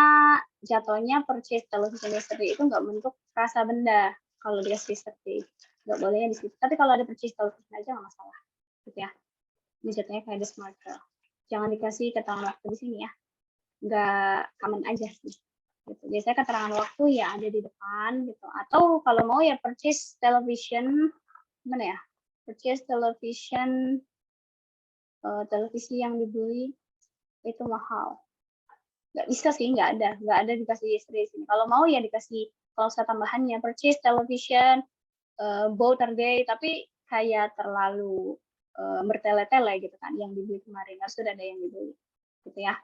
jatuhnya purchase television yesterday itu nggak bentuk frasa benda kalau dikasih yesterday. Nggak bolehnya di situ. Tapi kalau ada purchase television aja nggak masalah. Gitu ya. Ini jatuhnya kayak the smart girl. Jangan dikasih keterangan waktu di sini ya. Nggak common aja sih. Gitu. Biasanya keterangan waktu ya ada di depan gitu. Atau kalau mau ya purchase television, mana ya? Purchase television, televisi yang dibeli itu mahal. Nggak bisa sih, nggak ada dikasih yesterday sini. Kalau mau ya dikasih klausa tambahannya, purchase television, bought today, tapi kayak terlalu bertele-tele gitu kan, yang dibeli kemarin harus sudah ada yang dibeli, gitu ya.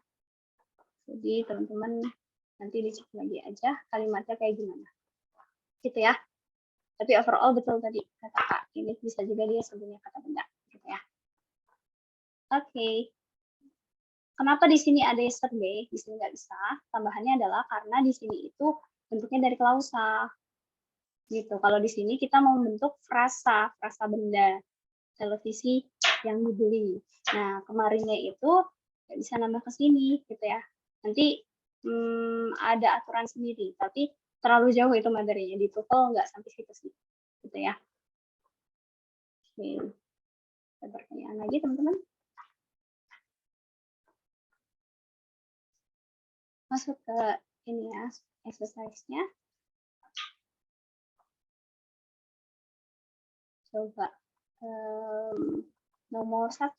Jadi teman-teman nanti dicek lagi aja kalimatnya kayak gimana, gitu ya. Tapi overall betul tadi kata Kak, ini bisa juga dia sebelumnya kata benda, gitu ya. Oke. Kenapa di sini ada yesterday, di sini nggak bisa? Tambahannya adalah karena di sini itu bentuknya dari klausa. Gitu. Kalau di sini kita mau membentuk frasa benda, televisi yang dibeli. Nah, kemarinnya itu nggak bisa nambah ke sini, gitu ya. Nanti ada aturan sendiri, tapi terlalu jauh itu materinya. Di TOEFL nggak sampai situ sih, gitu ya. Oke. Ada pertanyaan lagi, teman-teman? Masuk ke ini ya, exercise-nya. Coba nomor 1.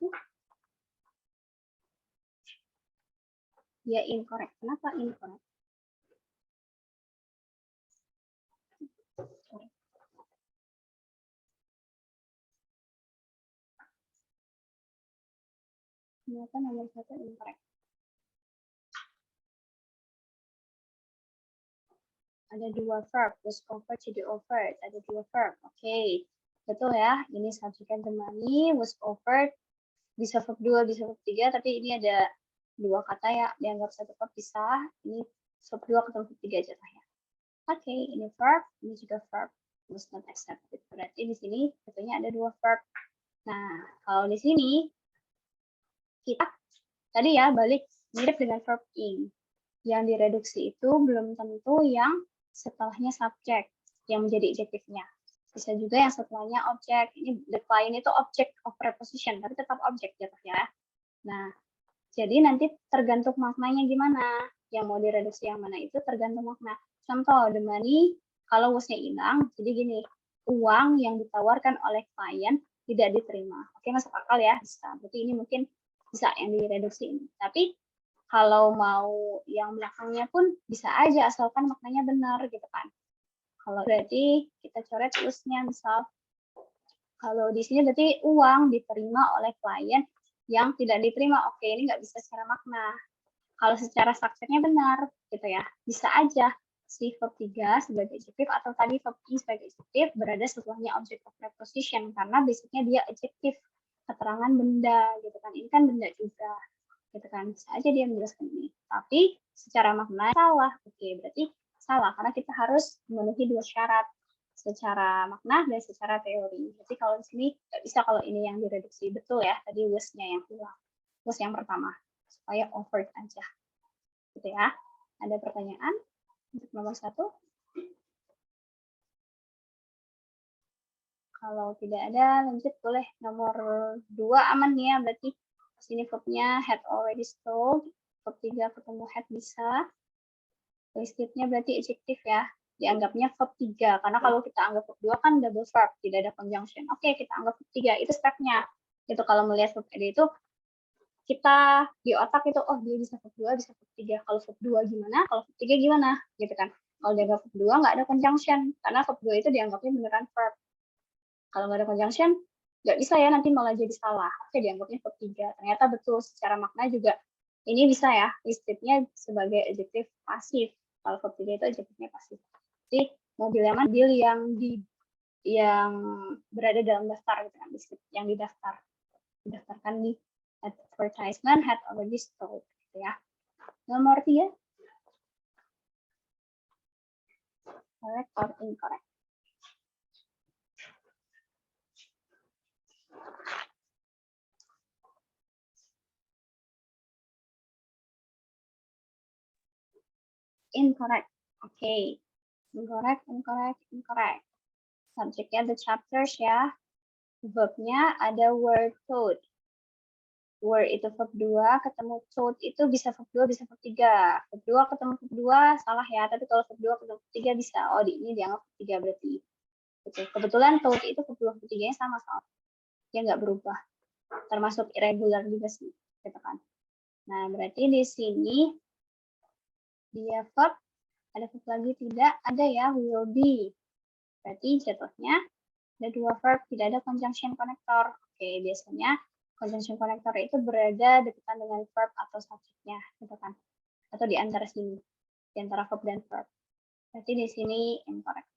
Ya incorrect. Kenapa incorrect? Kenapa nomor 1 incorrect? Ada 2 verb, was convert jadi overt. Ada 2 verb. Oke. Betul ya, ini subjeknya the money was offered, bisa verb 2, bisa verb 3, tapi ini ada dua kata ya, dianggap satu verb pisah, ini verb 2 ketemu verb 3 jatuhnya. Oke, ini verb, ini juga verb, was not accepted. Berarti di sini betulnya ada dua verb. Nah, kalau di sini, kita tadi ya balik mirip dengan verb ing. Yang direduksi itu belum tentu yang setelahnya subjek, yang menjadi adjektifnya. Bisa juga yang setelahnya objek. Ini the client itu object of preposition, tapi tetap objek jatuhnya. Nah, jadi nanti tergantung maknanya gimana. Yang mau direduksi yang mana itu tergantung makna. Contoh, the money, kalau wasnya hilang, jadi gini, uang yang ditawarkan oleh klien tidak diterima. Oke, masuk akal ya, bisa. Berarti ini mungkin bisa yang direduksi ini. Tapi kalau mau yang belakangnya pun bisa aja, asalkan maknanya benar gitu kan. Kalau berarti kita coret terusnya, misal kalau di sini berarti uang diterima oleh klien yang tidak diterima. Oke, ini nggak bisa secara makna. Kalau secara strukturnya benar, gitu ya. Bisa aja si verb 3 sebagai adjektif atau tadi verb ing sebagai adjektif berada setelahnya object of preposition karena basicnya dia adjektif, keterangan benda gitu kan. Ini kan benda juga. Gitu kan. Bisa aja dia menjelaskan ini. Tapi secara makna salah. Oke, berarti salah karena kita harus memenuhi dua syarat secara makna dan secara teori. Jadi kalau di sini nggak bisa kalau ini yang direduksi. Betul ya, tadi was-nya yang hilang. Was yang pertama. Supaya offered aja. Gitu ya. Ada pertanyaan untuk nomor 1? Kalau tidak ada, lanjut boleh. Nomor 2 aman nih ya, berarti sini verbnya had already told. Verb 3 ketemu had bisa. Wasted-nya berarti adjektif ya. Dianggapnya verb 3. Karena kalau kita anggap verb 2 kan double verb, tidak ada conjunction. Oke, kita anggap verb 3. Itu step-nya. Itu kalau melihat verb itu, kita di otak itu, oh dia bisa verb 2, bisa verb 3. Kalau verb 2 gimana? Kalau verb 3 gimana? Gitu kan. Kalau dianggap verb 2 nggak ada conjunction. Karena verb 2 itu dianggapnya beneran verb. Kalau nggak ada conjunction, nggak bisa ya, nanti malah jadi salah. Oke, dianggapnya verb 3. Ternyata betul, secara makna juga ini bisa ya, listed-nya sebagai adjektif pasif. Kalau verb 3 itu adjektifnya pasif. Jadi mobilnya mobil yang berada dalam daftar gitu kan, yang didaftarkan di advertisement had already sold gitu ya. Nomor 3, correct or incorrect? Incorrect. Oke. Incorrect. Subjeknya the chapters ya. Verbnya ada were told. Were itu verb 2, ketemu told itu bisa verb 2, bisa verb 3. Verb 2 ketemu verb 2, salah ya. Tapi kalau verb 2 ketemu verb 3 bisa. Oh, ini dianggap verb 3 berarti. Gitu. Kebetulan told itu verb 2, verb 3-nya sama-sama. Dia nggak berubah. Termasuk irregular juga sih. Gitu kan. Nah, berarti di sini dia verb, ada verb lagi tidak, ada ya, will be. Berarti jatuhnya ada dua verb, tidak ada conjunction connector. Oke, biasanya conjunction connector itu berada dekatan dengan verb atau subjeknya, gitu kan? Atau di antara sini, di antara verb dan verb. Berarti di sini incorrect.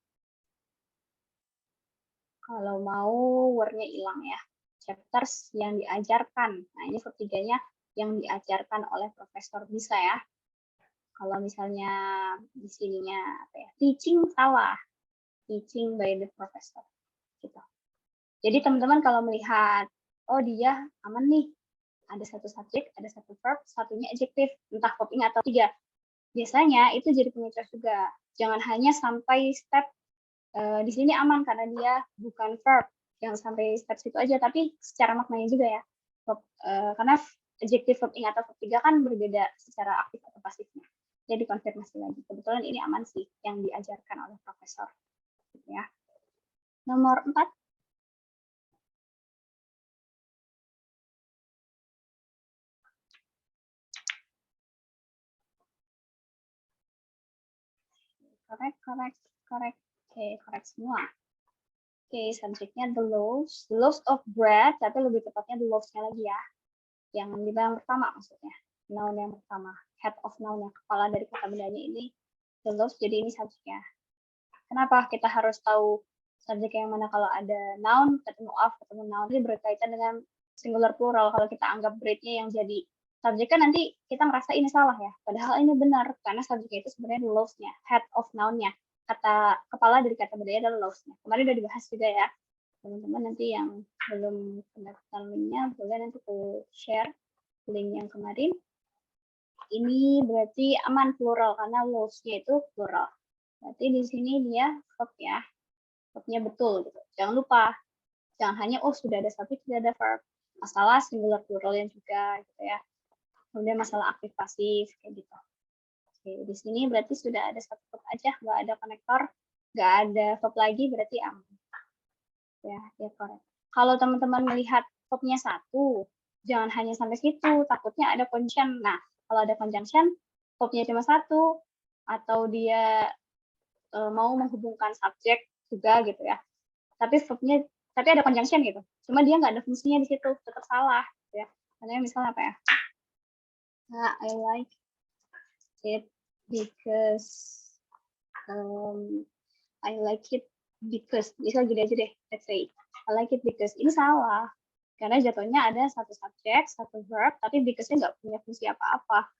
Kalau mau word-nya hilang ya. Chapters yang diajarkan. Nah, ini verb 3-nya yang diajarkan oleh profesor bisa ya. Kalau misalnya di sininya apa ya? Teaching salah. Teaching by the professor. Gitu. Jadi teman-teman kalau melihat, oh dia aman nih, ada satu subjek, ada satu verb, satunya adjektif, entah verb ing atau 3. Biasanya itu jadi pengecualian juga. Jangan hanya sampai step di sini aman karena dia bukan verb. Jangan sampai step situ aja, tapi secara maknanya juga ya. Verb, karena adjektif, verb ing atau verb 3 kan berbeda secara aktif atau pasifnya. Jadi konfirmasi lagi. Kebetulan ini aman sih yang diajarkan oleh profesor. Gitu ya. Nomor 4. Correct. Oke, correct semua. Oke, subjeknya the loaves of bread, tapi lebih tepatnya the loaves-nya lagi ya. Yang pertama maksudnya. Noun yang pertama. Head of noun yang kepala dari kata bendanya ini the loaves, jadi ini subjeknya. Kenapa kita harus tahu Subjek yang mana kalau ada noun ketemu of ketemu noun ini berkaitan dengan singular plural. Kalau kita anggap braid-nya yang jadi subjek kan nanti kita merasa ini salah ya. Padahal ini benar karena subjeknya itu sebenarnya loves-nya, head of noun-nya. Kata kepala dari kata berdaya adalah loves-nya. Kemarin udah dibahas juga ya. Teman-teman nanti yang belum mendapatkan link-nya boleh nanti aku share link yang kemarin. Ini berarti aman plural karena loves-nya itu plural. Berarti di sini dia verb ya. Verbnya betul gitu. Jangan lupa, jangan hanya sudah ada subjek, sudah ada verb. Masalah singular pluralnya juga gitu ya. Kemudian masalah aktif pasif kayak gitu. Oke, di sini berarti sudah ada satu verb aja, nggak ada konektor, nggak ada verb lagi berarti aman. Ya, correct. Kalau teman-teman melihat verbnya satu, jangan hanya sampai situ, takutnya ada conjunction. Nah, kalau ada conjunction, verbnya cuma satu, atau dia mau menghubungkan subjek juga gitu ya. Tapi verbnya, tapi ada conjunction gitu. Cuma dia nggak ada fungsinya di situ, tetap salah gitu ya. Karena misalnya apa ya? Nah, I like it because I like it because misal gini aja deh, let's say I like it because ini salah karena jatuhnya ada satu subjek, satu verb, tapi because-nya nggak punya fungsi apa-apa.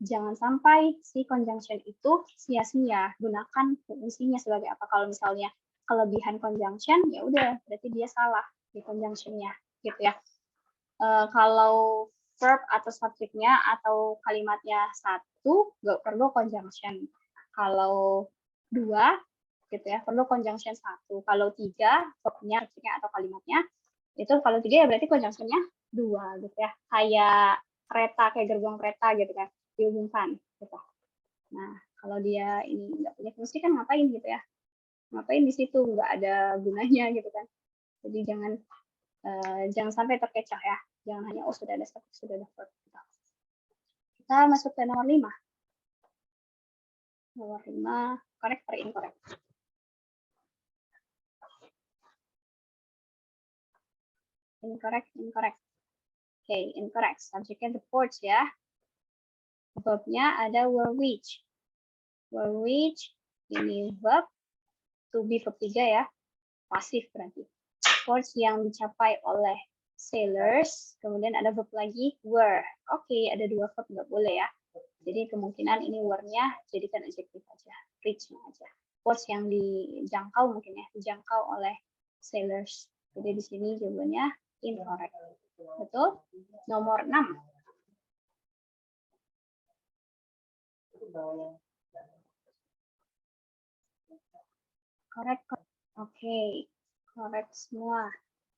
Jangan sampai si conjunction itu sia-sia. Gunakan fungsinya sebagai apa? Kalau misalnya kelebihan conjunction, ya udah berarti dia salah di conjunction-nya, gitu ya. Kalau verb atau subjeknya atau kalimatnya satu, nggak perlu conjunction. Kalau dua, gitu ya, perlu conjunction satu. Kalau tiga, verbnya, subjeknya atau kalimatnya, itu kalau tiga ya berarti conjunction-nya dua, gitu ya. Kayak kereta, kayak gerbong kereta gitu kan, dihubungkan, gitu. Nah, kalau dia ini nggak punya fungsi kan ngapain gitu ya? Ngapain di situ, nggak ada gunanya gitu kan. Jadi jangan sampai terkecoh ya. Jangan hanya sudah ada subjek, sudah ada verb. Kita masuk ke nomor 5. Nomor 5, correct or incorrect? Incorrect, incorrect. Oke, incorrect. Subjeknya the porch ya. Verbnya ada were which. Were which, ini verb. To be verb 3 ya. Pasif berarti. Porch yang dicapai oleh sailors. Kemudian ada verb lagi, were. Oke, ada dua verb, nggak boleh ya. Jadi kemungkinan ini were-nya jadikan adjektif aja. Reach-nya aja. Porch yang dijangkau mungkin ya. Dijangkau oleh sailors. Jadi di sini jawabannya incorrect. Betul? Nomor 6. Correct. Oke. Correct semua.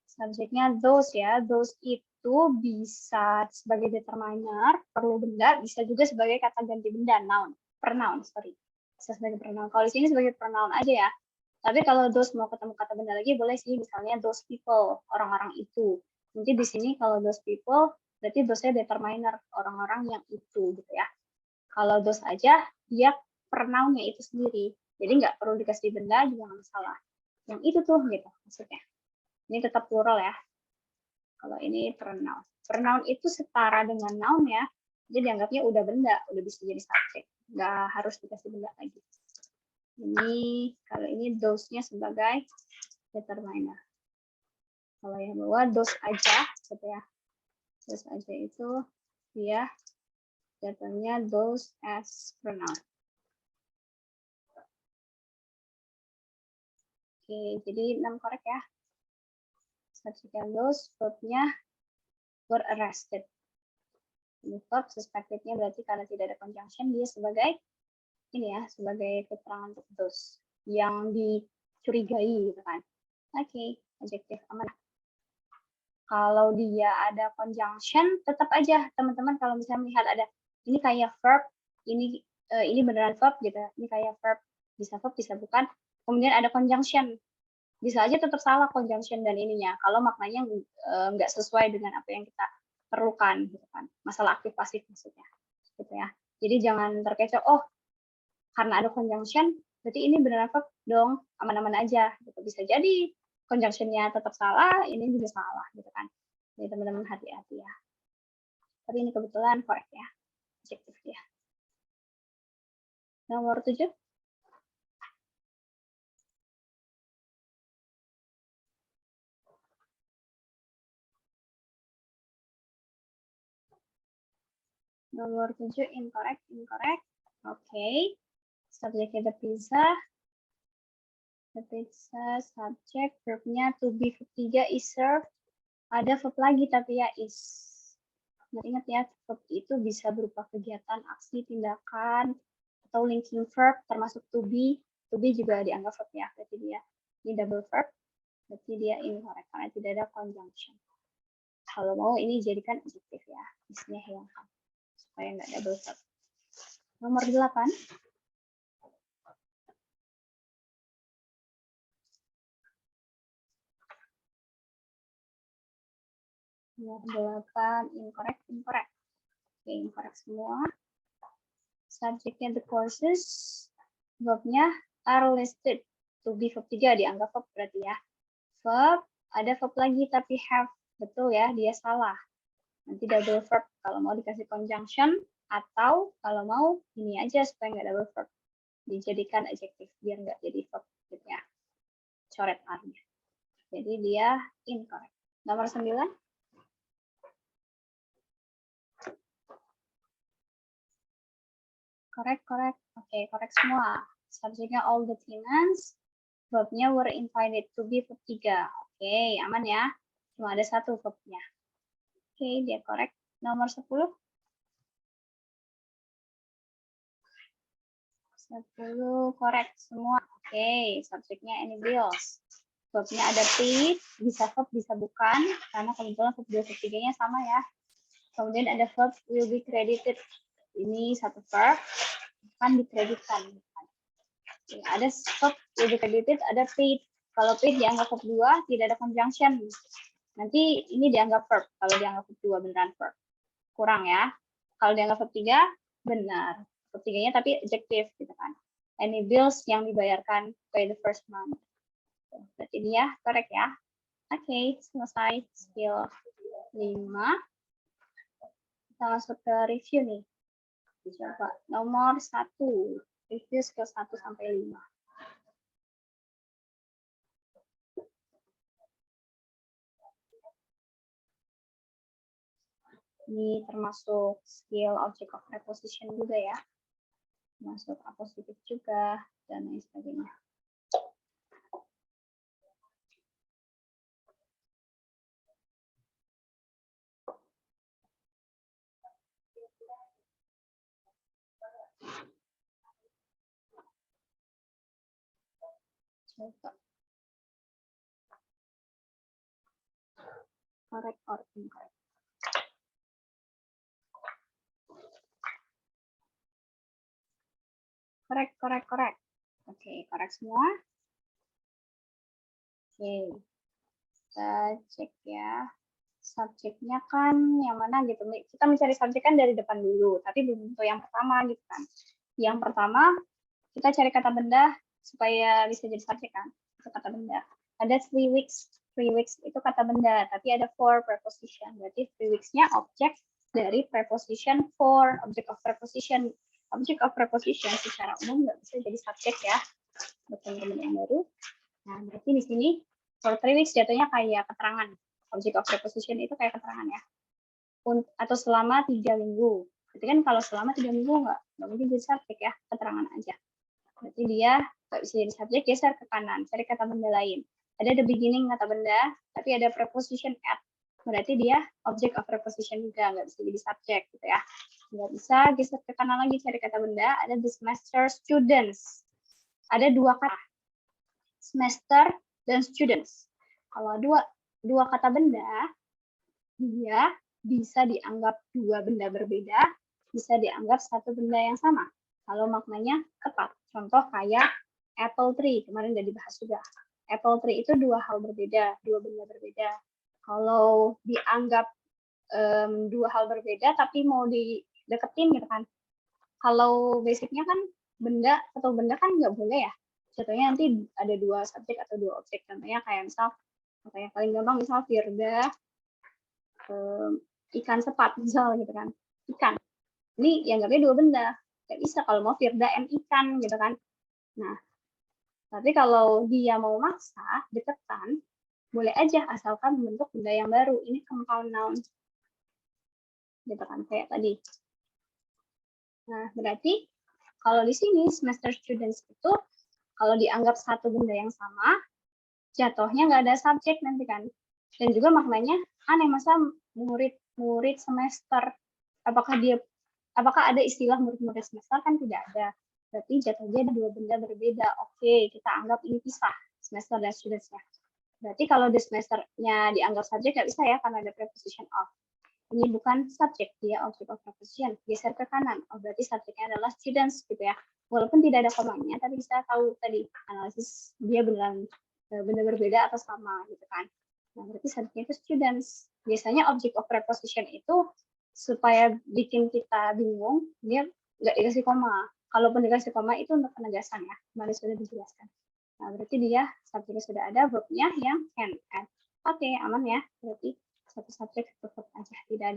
Subjeknya those ya. Those itu bisa sebagai determiner, perlu benda, bisa juga sebagai kata ganti benda, noun. Pronoun, sorry. Bisa sebagai pronoun. Kalau di sini sebagai pronoun aja ya. Tapi kalau those mau ketemu kata benda lagi, boleh sih misalnya those people, orang-orang itu. Nanti di sini kalau those people, berarti those-nya determiner, orang-orang yang itu gitu ya. Kalau those aja, dia pronoun-nya itu sendiri. Jadi nggak perlu dikasih benda, juga nggak masalah. Yang itu tuh gitu maksudnya. Ini tetap plural ya. Kalau ini pronoun. Pronoun itu setara dengan noun ya. Jadi dianggapnya udah benda, udah bisa jadi subjek. Nggak harus dikasih benda lagi. Ini kalau ini those-nya sebagai determiner. Kalau yang bawah those aja, gitu ya. Those aja itu dia jatuhnya those as pronoun. Oke, jadi 6 korek ya. Subsequent those, verbnya were arrested. Ini verb, suspected-nya berarti karena tidak ada conjunction, dia sebagai ini ya, sebagai keterangan untuk those yang dicurigai gitu kan. Oke, adjektif aman. Kalau dia ada conjunction, tetap aja teman-teman kalau misalnya melihat ada ini kayak verb, ini beneran verb gitu, ini kayak verb, bisa verb, bisa bukan. Kemudian ada conjunction, bisa aja tetap salah conjunction dan ininya kalau maknanya nggak sesuai dengan apa yang kita perlukan gitu kan, masalah aktif pasif maksudnya gitu ya. Jadi jangan terkecoh karena ada conjunction berarti ini beneran verb dong, aman-aman aja gitu. Bisa jadi conjunction-nya tetap salah, ini juga salah gitu kan. Jadi teman-teman hati-hati ya. Tapi ini kebetulan correct ya, adjektif ya. Nomor 7. Nomor 7 incorrect. Oke. Subjeknya the pizza. The pizza subject verbnya to be verb 3 is served. Ada verb lagi tapi ya is. Ingat ya, verb itu bisa berupa kegiatan, aksi, tindakan, atau linking verb termasuk to be. To be juga dianggap verb ya. Berarti dia ini double verb. Berarti dia incorrect karena tidak ada conjunction. Kalau mau ini jadikan adjective ya. Isinya hilangkan supaya nggak double verb. Nomor 8. Nomor 8, incorrect. Oke, incorrect semua. Subjeknya the courses. Verbnya are listed. To be verb 3 dianggap verb berarti ya. Verb, ada verb lagi tapi have. Betul ya, dia salah. Nanti double verb kalau mau dikasih conjunction. Atau kalau mau ini aja supaya nggak double verb. Dijadikan adjective biar nggak jadi verb gitu ya. Coret R-nya. Jadi dia incorrect. Nomor 9. Correct. Oke, correct semua. Subjeknya all the tenants. Verbnya were invited to be verb 3. Oke, aman ya. Cuma ada satu verbnya. Oke, dia correct. Nomor 10. 10 correct semua. Oke, subjeknya any bills. Verbnya ada paid, bisa verb, bisa bukan. Karena kebetulan verb 2, verb 3-nya sama ya. Kemudian ada verb will be credited. Ini satu verb, akan dikreditkan. Ada verb will be credited, ada paid. Kalau paid dianggap verb 2, tidak ada conjunction. Nanti ini dianggap verb. Kalau dianggap verb 2 beneran verb. Kurang ya. Kalau dianggap verb 3, benar. Verb 3-nya tapi adjective gitu kan. Any bills yang dibayarkan by the first month. Berarti dia correct ya. Oke, selesai skill 5. Kita masuk ke review nih. Coba nomor 1. Review skill 1 sampai 5. Ini termasuk skill object of preposition juga ya. Termasuk apositif juga, dan lain sebagainya. Coba. Correct or incorrect. Correct. Oke, correct semua. Oke. Kita cek ya. Subjeknya kan yang mana gitu. Kita mencari subjek kan dari depan dulu, tapi belum tentu yang pertama gitu kan. Yang pertama, kita cari kata benda supaya bisa jadi subjek kan. Itu kata benda. Ada 3 weeks. 3 weeks itu kata benda, tapi ada 4 preposition. Berarti 3 weeks-nya objek dari preposition 4, object of preposition. Object of preposition secara umum nggak bisa jadi subjek ya. Buat teman-teman yang baru. Nah, berarti di sini for 3 weeks jatuhnya kayak keterangan. Object of preposition itu kayak keterangan ya. Atau selama 3 minggu. Berarti kan kalau selama 3 minggu nggak mungkin jadi subjek ya, keterangan aja. Berarti dia nggak bisa jadi subjek, geser ke kanan, cari kata benda lain. Ada the beginning kata benda, tapi ada preposition at. Berarti dia object of preposition juga, nggak bisa jadi subjek gitu ya. Nggak bisa, geser ke kanan lagi cari kata benda, ada the semester students. Ada 2 kata, semester dan students. Kalau dua kata benda, dia bisa dianggap 2 benda berbeda, bisa dianggap 1 benda yang sama. Kalau maknanya tepat. Contoh kayak apple tree, kemarin udah dibahas juga. Apple tree itu 2 hal berbeda, 2 benda berbeda. Kalau dianggap 2 hal berbeda, tapi mau dideketin gitu kan. Kalau basicnya kan benda atau benda kan nggak boleh ya. Contohnya nanti ada 2 subjek atau 2 objek. Contohnya kayak misal, kayak paling gampang misal Firda, ikan sepat misal gitu kan. Ikan. Ini dianggapnya 2 benda. Nggak bisa kalau mau Firda and ikan gitu kan. Nah, tapi kalau dia mau maksa, deketan, boleh aja asalkan membentuk benda yang baru. Ini compound noun. Gitu kan, kayak tadi. Nah, berarti kalau di sini semester students itu kalau dianggap satu benda yang sama, jatuhnya nggak ada subjek nanti kan. Dan juga maknanya aneh, masa murid semester, apakah ada istilah murid-murid semester? Kan tidak ada. Berarti jatuhnya ada dua benda berbeda. Oke, kita anggap ini pisah, semester dan studentsnya. Berarti kalau di semesternya dianggap subjek nggak bisa ya, karena ada preposition of. Ini bukan subjek, dia object of preposition. Geser ke kanan. Oh, berarti subjeknya adalah students gitu ya. Walaupun tidak ada komanya, tapi bisa tahu tadi analisis dia beneran benda berbeda atau sama gitu kan. Nah, berarti subjeknya itu students. Biasanya object of preposition itu supaya bikin kita bingung, dia nggak dikasih koma. Kalaupun dikasih koma itu untuk penegasan ya, kemarin sudah dijelaskan. Nah, berarti dia subjeknya sudah ada, verbnya yang can. Oke, aman ya. Berarti satu subjek satu verb aja, tidak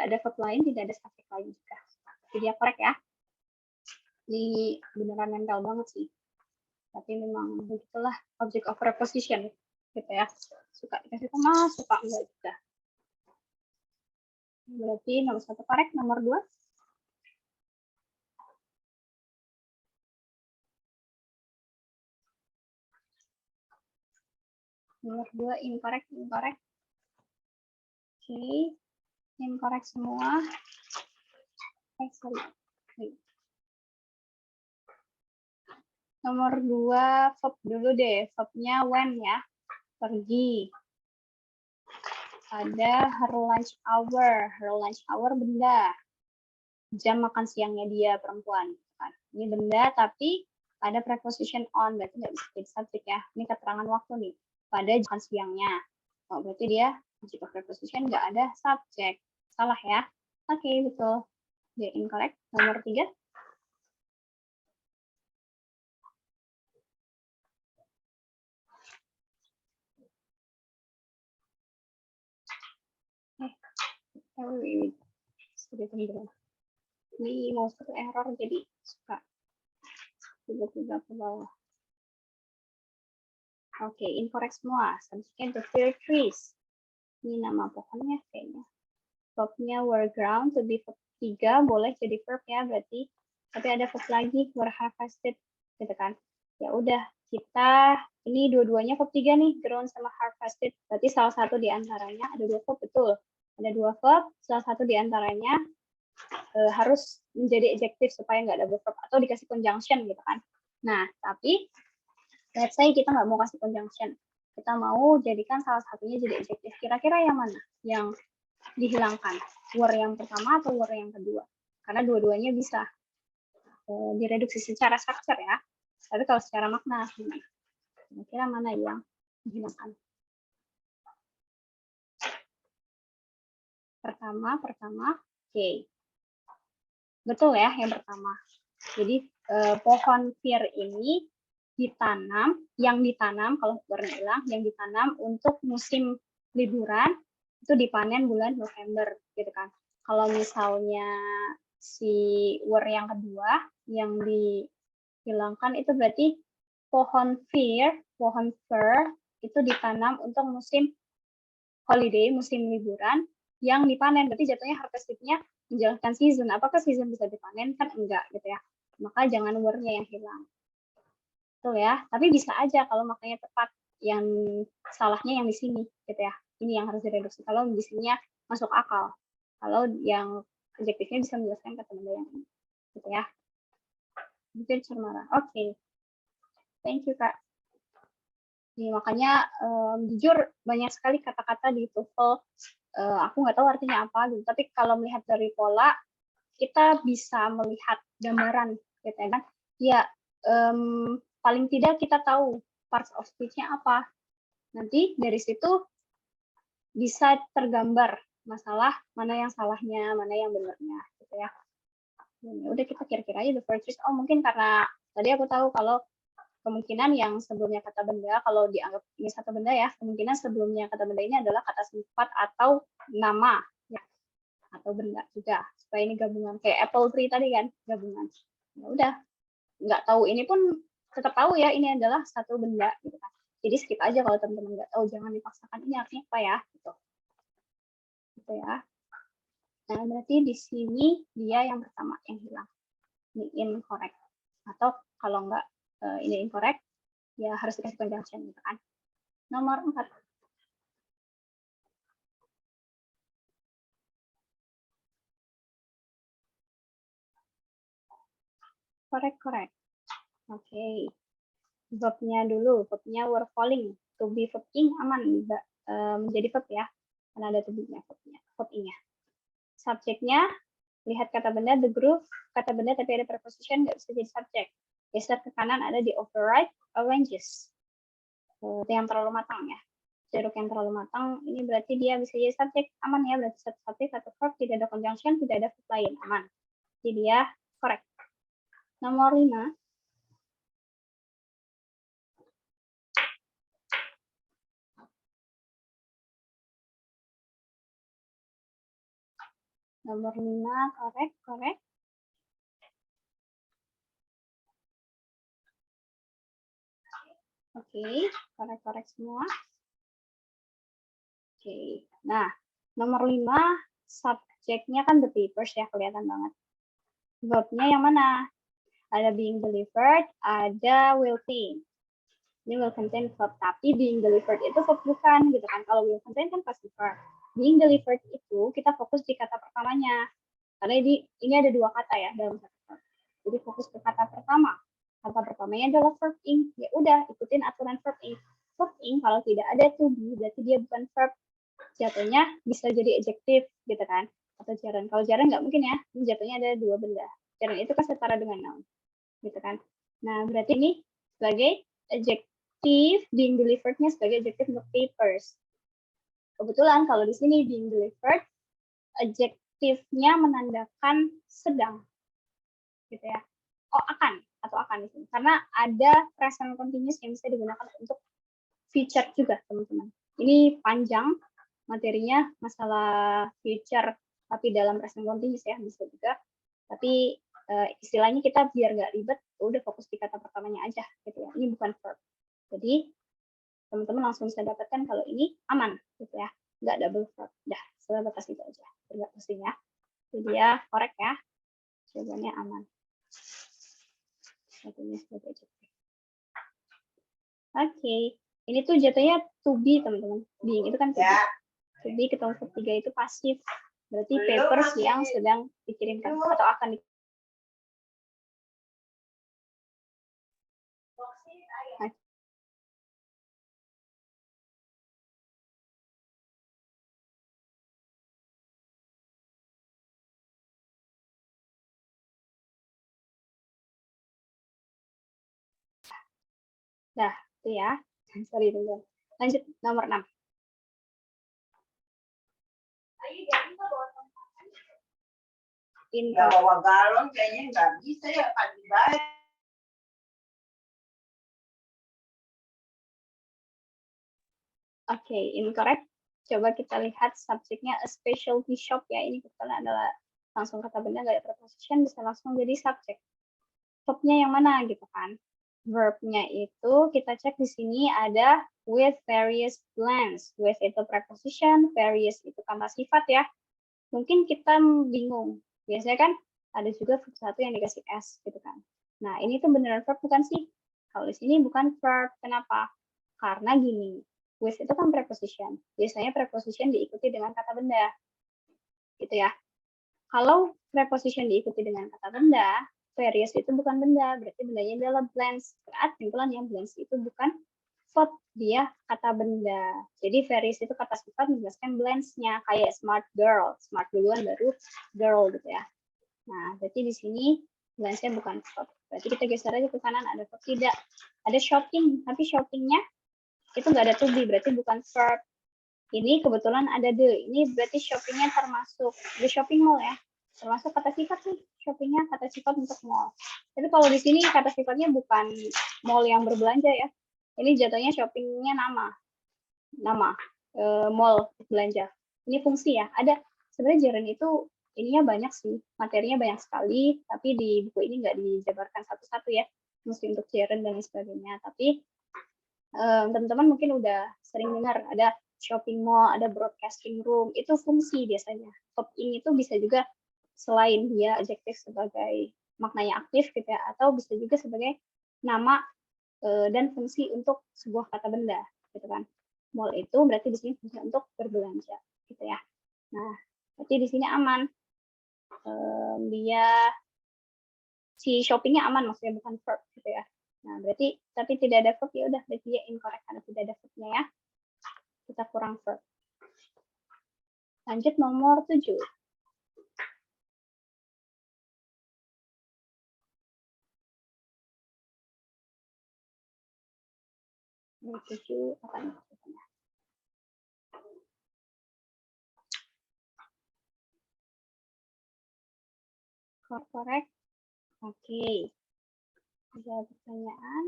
ada verb lain, tidak ada subjek lain juga. Jadi dia korek ya. Ini beneran nempel banget sih. Tapi memang begitulah object of preposition gitu ya. Suka dikasih koma, suka enggak juga. Berarti nomor 1 korek, nomor 2 incorrect. Oke, incorrect semua. Sorry. Nomor 2 verb dulu deh, verbnya when ya, pergi. Ada her lunch hour benda, jam makan siangnya dia perempuan. Ini benda tapi ada preposition on, berarti nggak bisa jadi subjek ya. Ini keterangan waktu nih, pada makan siangnya. Oh, berarti dia jika preposition nggak ada subjek. Salah ya. Oke, betul. Dia incorrect. Nomor 3. Ini mau satu error jadi suka tiba-tiba ke bawah. Oke, incorrect semua. Subjeknya the fir trees. Ini nama pokoknya kayaknya. Verbnya were ground to be verb 3, boleh jadi verb ya berarti. Tapi ada verb lagi were harvested gitu kan. Ya udah, kita ini dua-duanya verb 3 nih, ground sama harvested. Berarti salah satu di antaranya ada dua verb, betul. Ada dua verb, salah satu di antaranya harus menjadi adjective supaya nggak double verb atau dikasih conjunction gitu kan. Nah, tapi let's say kita nggak mau kasih conjunction. Kita mau jadikan salah satunya jadi adjective. Kira-kira yang mana? Yang dihilangkan? Were yang pertama atau were yang kedua? Karena dua-duanya bisa direduksi secara struktur ya. Tapi kalau secara makna, kira-kira mana yang dihilangkan? Pertama, oke. Betul ya yang pertama. Jadi pohon fir ini yang ditanam kalau warna hilang, yang ditanam untuk musim liburan itu dipanen bulan November gitu kan. Kalau misalnya si word yang kedua yang dihilangkan itu berarti pohon fir itu ditanam untuk musim holiday, musim liburan yang dipanen, berarti jatuhnya harvestednya menjalankan season. Apakah season bisa dipanen? Kan enggak gitu ya. Maka jangan word-nya yang hilang. Betul ya, tapi bisa aja kalau maknanya tepat, yang salahnya yang di sini gitu ya. Ini yang harus direduksi. Kalau di sininya masuk akal. Kalau yang adjektifnya bisa menjelaskan kata benda yang ini. Gitu ya. Mungkin cermara. Oke. Thank you, Kak. Jadi, makanya jujur banyak sekali kata-kata di TOEFL aku nggak tahu artinya apa gitu, tapi kalau melihat dari pola kita bisa melihat gambaran gitu kan ya, paling tidak kita tahu parts of speech-nya apa, nanti dari situ bisa tergambar masalah mana yang salahnya, mana yang benernya gitu ya. Udah kita kira-kira aja the first choice. Oh mungkin karena tadi aku tahu kalau kemungkinan yang sebelumnya kata benda, kalau dianggap ini satu benda ya, kemungkinan sebelumnya kata benda ini adalah kata sifat atau nama, ya, atau benda juga. Supaya ini gabungan, kayak apple tree tadi kan, gabungan. Ya udah, nggak tahu ini pun tetap tahu ya, ini adalah satu benda, gitu kan. Jadi skip aja kalau teman-teman nggak tahu, jangan dipaksakan ini artinya apa ya, gitu. Gitu ya. Nah, berarti di sini dia yang pertama yang hilang. Ini incorrect. Atau kalau enggak ini incorrect, ya harus dikasih conjunction gitu kan. Nomor 4. Correct. Oke. Verbnya dulu. Verbnya were falling. To be verbing aman. Menjadi verb ya. Karena ada to be-nya verbnya. Subjeknya, lihat kata benda, the group, kata benda tapi ada preposition, nggak bisa jadi subjek. Geser ke kanan ada di override, oranges. Yang terlalu matang ya. Jeruk yang terlalu matang, ini berarti dia bisa jadi subjek, aman ya, berarti satu subjek, satu verb, tidak ada conjunction, tidak ada verb lain, aman. Jadi dia correct. Nomor 5. Nomor 5, correct. Oke, correct semua. Oke, nah nomor 5, subjeknya kan the papers ya, kelihatan banget. Verbnya yang mana? Ada being delivered, ada will contain. Ini will contain verb, tapi being delivered itu verb bukan, gitu kan. Kalau will contain kan pasti verb. Being delivered itu kita fokus di kata pertamanya. Karena ini ada dua kata ya dalam satu verb. Jadi fokus ke kata pertama. Kata pertamanya adalah verb ing. Ya udah, ikutin aturan verb ing. Verb ing kalau tidak ada to be, berarti dia bukan verb. Jatuhnya bisa jadi adjective, gitu kan. Atau gerund. Kalau gerund nggak mungkin ya. Ini jatuhnya ada dua benda. Gerund itu kan setara dengan noun. Gitu kan. Nah, berarti ini sebagai adjective, being delivered-nya sebagai adjective untuk papers. Kebetulan kalau di sini being delivered, adjektifnya menandakan sedang. Gitu ya. Oh, akan di sini. Karena ada present continuous yang bisa digunakan untuk future juga, teman-teman. Ini panjang materinya, masalah future tapi dalam present continuous ya, bisa juga. Tapi istilahnya kita biar nggak ribet, udah fokus di kata pertamanya aja gitu ya. Ini bukan verb. Jadi teman-teman langsung bisa dapatkan kalau ini aman gitu ya, nggak double verb. Dah, sebatas itu aja, nggak pusing ya. Jadi ya correct ya, jawabannya aman. Satunya sebagai adjective. Oke, ini tuh jatuhnya to be teman-teman. Being itu kan to be. To be ketemu verb 3 itu pasif. Berarti papers yang sedang dikirimkan atau akan dikirimkan. Dah, itu ya. Sorry teman-teman. Lanjut nomor 6. Nggak bawa galon kayaknya nggak bisa ya pagi baik. Oke, incorrect. Coba kita lihat subjeknya a specialty shop ya. Ini kebetulan adalah langsung kata benda, nggak ada preposition, bisa langsung jadi subjek. Verbnya yang mana gitu kan? Verbnya itu kita cek di sini ada with various blends. With itu preposition, various itu kata sifat ya. Mungkin kita bingung. Biasanya kan ada juga verb satu yang dikasih s gitu kan. Nah, ini tuh beneran verb bukan sih? Kalau di sini bukan verb. Kenapa? Karena gini. With itu kan preposition. Biasanya preposition diikuti dengan kata benda. Gitu ya. Kalau preposition diikuti dengan kata benda, various itu bukan benda, berarti bendanya adalah blends. Berarti kesimpulannya blends itu bukan verb, dia kata benda. Jadi various itu kata sifat menjelaskan blends-nya, kayak smart girl. Smart duluan baru girl gitu ya. Nah, berarti di sini blends-nya bukan verb. Berarti kita geser aja ke kanan, ada verb tidak. Ada shopping, tapi shopping-nya itu nggak ada to be, berarti bukan verb. Ini kebetulan ada the, ini berarti shoppingnya termasuk the shopping mall ya, termasuk kata sifat nih, shoppingnya kata sifat untuk mall. Tapi kalau di sini kata sifatnya bukan mall yang berbelanja ya, ini jatuhnya shoppingnya nama mall belanja. Ini fungsi ya, ada sebenarnya Jaren itu ininya banyak sih, materinya banyak sekali, tapi di buku ini nggak dijabarkan satu-satu ya, mesti untuk Jaren dan lain sebagainya. Tapi teman-teman mungkin udah sering dengar ada shopping mall, ada broadcasting room, itu fungsi biasanya. Verb ing itu bisa juga selain dia adjektif sebagai maknanya aktif gitu ya, atau bisa juga sebagai nama dan fungsi untuk sebuah kata benda gitu kan. Mall itu berarti di sini fungsi untuk berbelanja gitu ya. Nah, berarti di sini aman. Dia si shoppingnya aman, maksudnya bukan verb gitu ya. Nah, berarti tapi tidak ada verb, ya udah berarti dia incorrect karena tidak ada verbnya ya. Kita kurang verb. Lanjut nomor 7. Nomor 7 apa nih? Correct. Oke. Ada pertanyaan?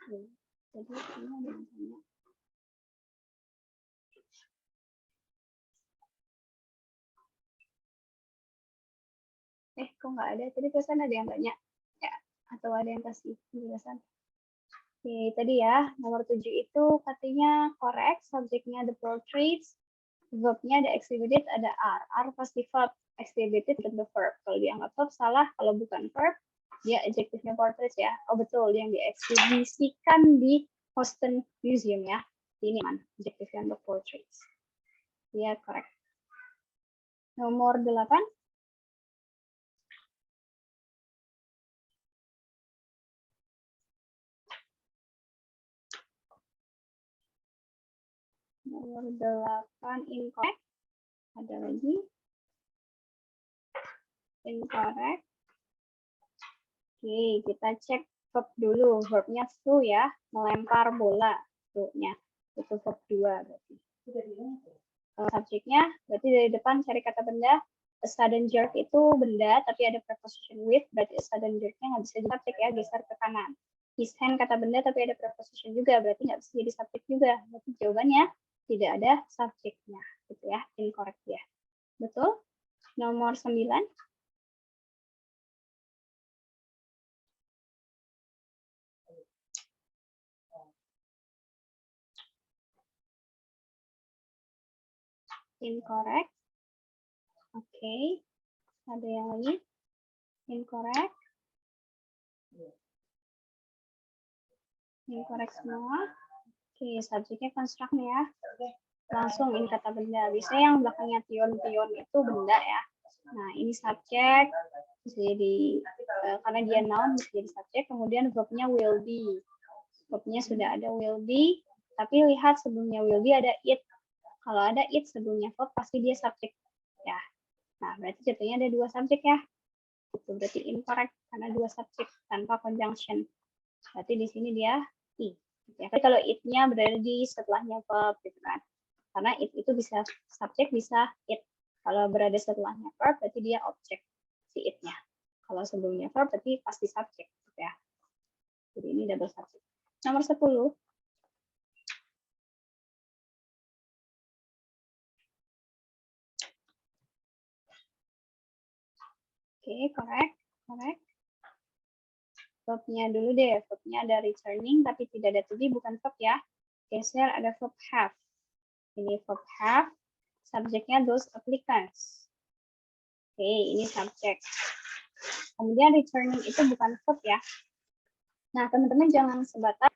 Jadi ini ada yang tanya. Kok nggak ada? Tadi pesan ada yang tanya. Ya, atau ada yang kasih penjelasan. Oke, tadi ya, nomor 7 itu katanya correct, subjeknya the portraits, verbnya ada exhibited, ada are. Are pasti verb, exhibited tentu verb. Kalau dianggap verb salah, kalau bukan verb, dia adjektifnya portraits ya. Oh betul, yang dieksibisikan di Houston Museum ya. Ini man, adjektifnya untuk portraits. Ya, correct. Nomor 8. Nomor 8 incorrect. Ada lagi. Incorrect. Oke, kita cek verb dulu. Verbnya throw ya, melempar bola. Throw-nya. Itu verb 2 berarti. Subjeknya, berarti dari depan cari kata benda. A sudden jerk itu benda, tapi ada preposition with, berarti a sudden jerk-nya nggak bisa jadi subjek ya, geser ke kanan. His hand kata benda, tapi ada preposition juga, berarti nggak bisa jadi subjek juga. Berarti jawabannya tidak ada subjeknya, gitu ya, incorrect ya. Betul? Nomor 9. Incorrect. Oke. Ada yang lagi? Incorrect. Incorrect semua. Oke, subjeknya construct ya. Langsung ini kata benda. Biasanya yang belakangnya tion itu benda ya. Nah, ini subjek. Bisa jadi, karena dia noun, bisa jadi subjek. Kemudian verbnya will be. Verbnya sudah ada will be. Tapi lihat sebelumnya will be ada it. Kalau ada it sebelumnya verb, pasti dia subjek. Ya. Nah, berarti jatuhnya ada 2 subjek ya. Itu berarti incorrect karena 2 subjek tanpa conjunction. Berarti di sini dia i. Ya, tapi kalau it-nya berada di setelahnya verb gitu kan. Karena it itu bisa subjek, bisa it. Kalau berada setelahnya verb, berarti dia objek si it-nya. Kalau sebelumnya verb, berarti pasti subjek gitu ya. Jadi ini double subjek. Nomor 10. Oke, correct. Correct. Verbnya dulu deh. Verbnya ada returning, tapi tidak ada to be, bukan verb ya. Geser ada verb have. Ini verb have. Subjeknya those applicants. Oke, ini subjek. Kemudian returning itu bukan verb ya. Nah, teman-teman jangan sebatas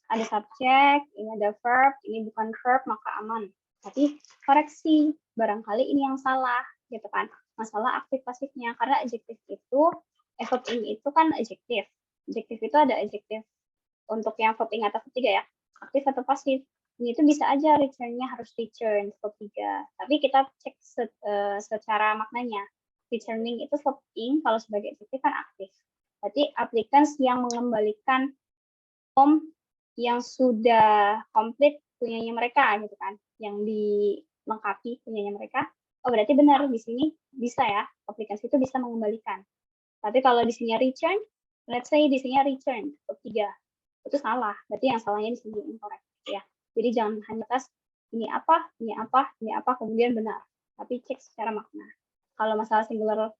ada subjek, ini ada verb, ini bukan verb, maka aman. Tapi koreksi, barangkali ini yang salah, gitu kan. Masalah aktif pasifnya, karena adjektif itu, verb ing itu kan adjektif. Adjektif itu ada adjektif untuk yang verb ing atau verb 3 ya, aktif atau pasif. Ini itu bisa aja return-nya harus return verb 3. Tapi kita cek secara maknanya. Returning itu verb ing, kalau sebagai adjektif kan aktif. Berarti applicants yang mengembalikan form yang sudah komplit punyanya mereka gitu kan, yang dilengkapi punyanya mereka. Oh berarti benar di sini bisa ya, aplikasi itu bisa mengembalikan. Tapi kalau di sini return, let's say di sini return verb 3, itu salah. Berarti yang salahnya di sini incorrect ya. Jadi jangan hanya tes ini apa, ini apa, ini apa kemudian benar. Tapi cek secara makna. Kalau masalah singular,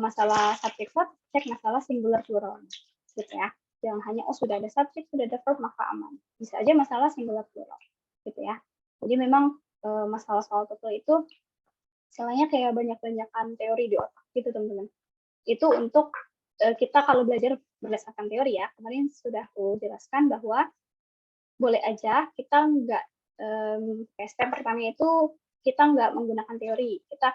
masalah subject verb, cek masalah singular plural gitu ya. Jangan hanya sudah ada subjek, sudah ada verb maka aman. Bisa aja masalah singular plural gitu ya. Jadi memang masalah soal TOEFL itu istilahnya kayak banyak-banyakan teori di otak gitu teman-teman. Itu untuk kita kalau belajar berdasarkan teori ya. Kemarin sudah aku jelaskan bahwa boleh aja kita nggak step pertama itu kita nggak menggunakan teori. Kita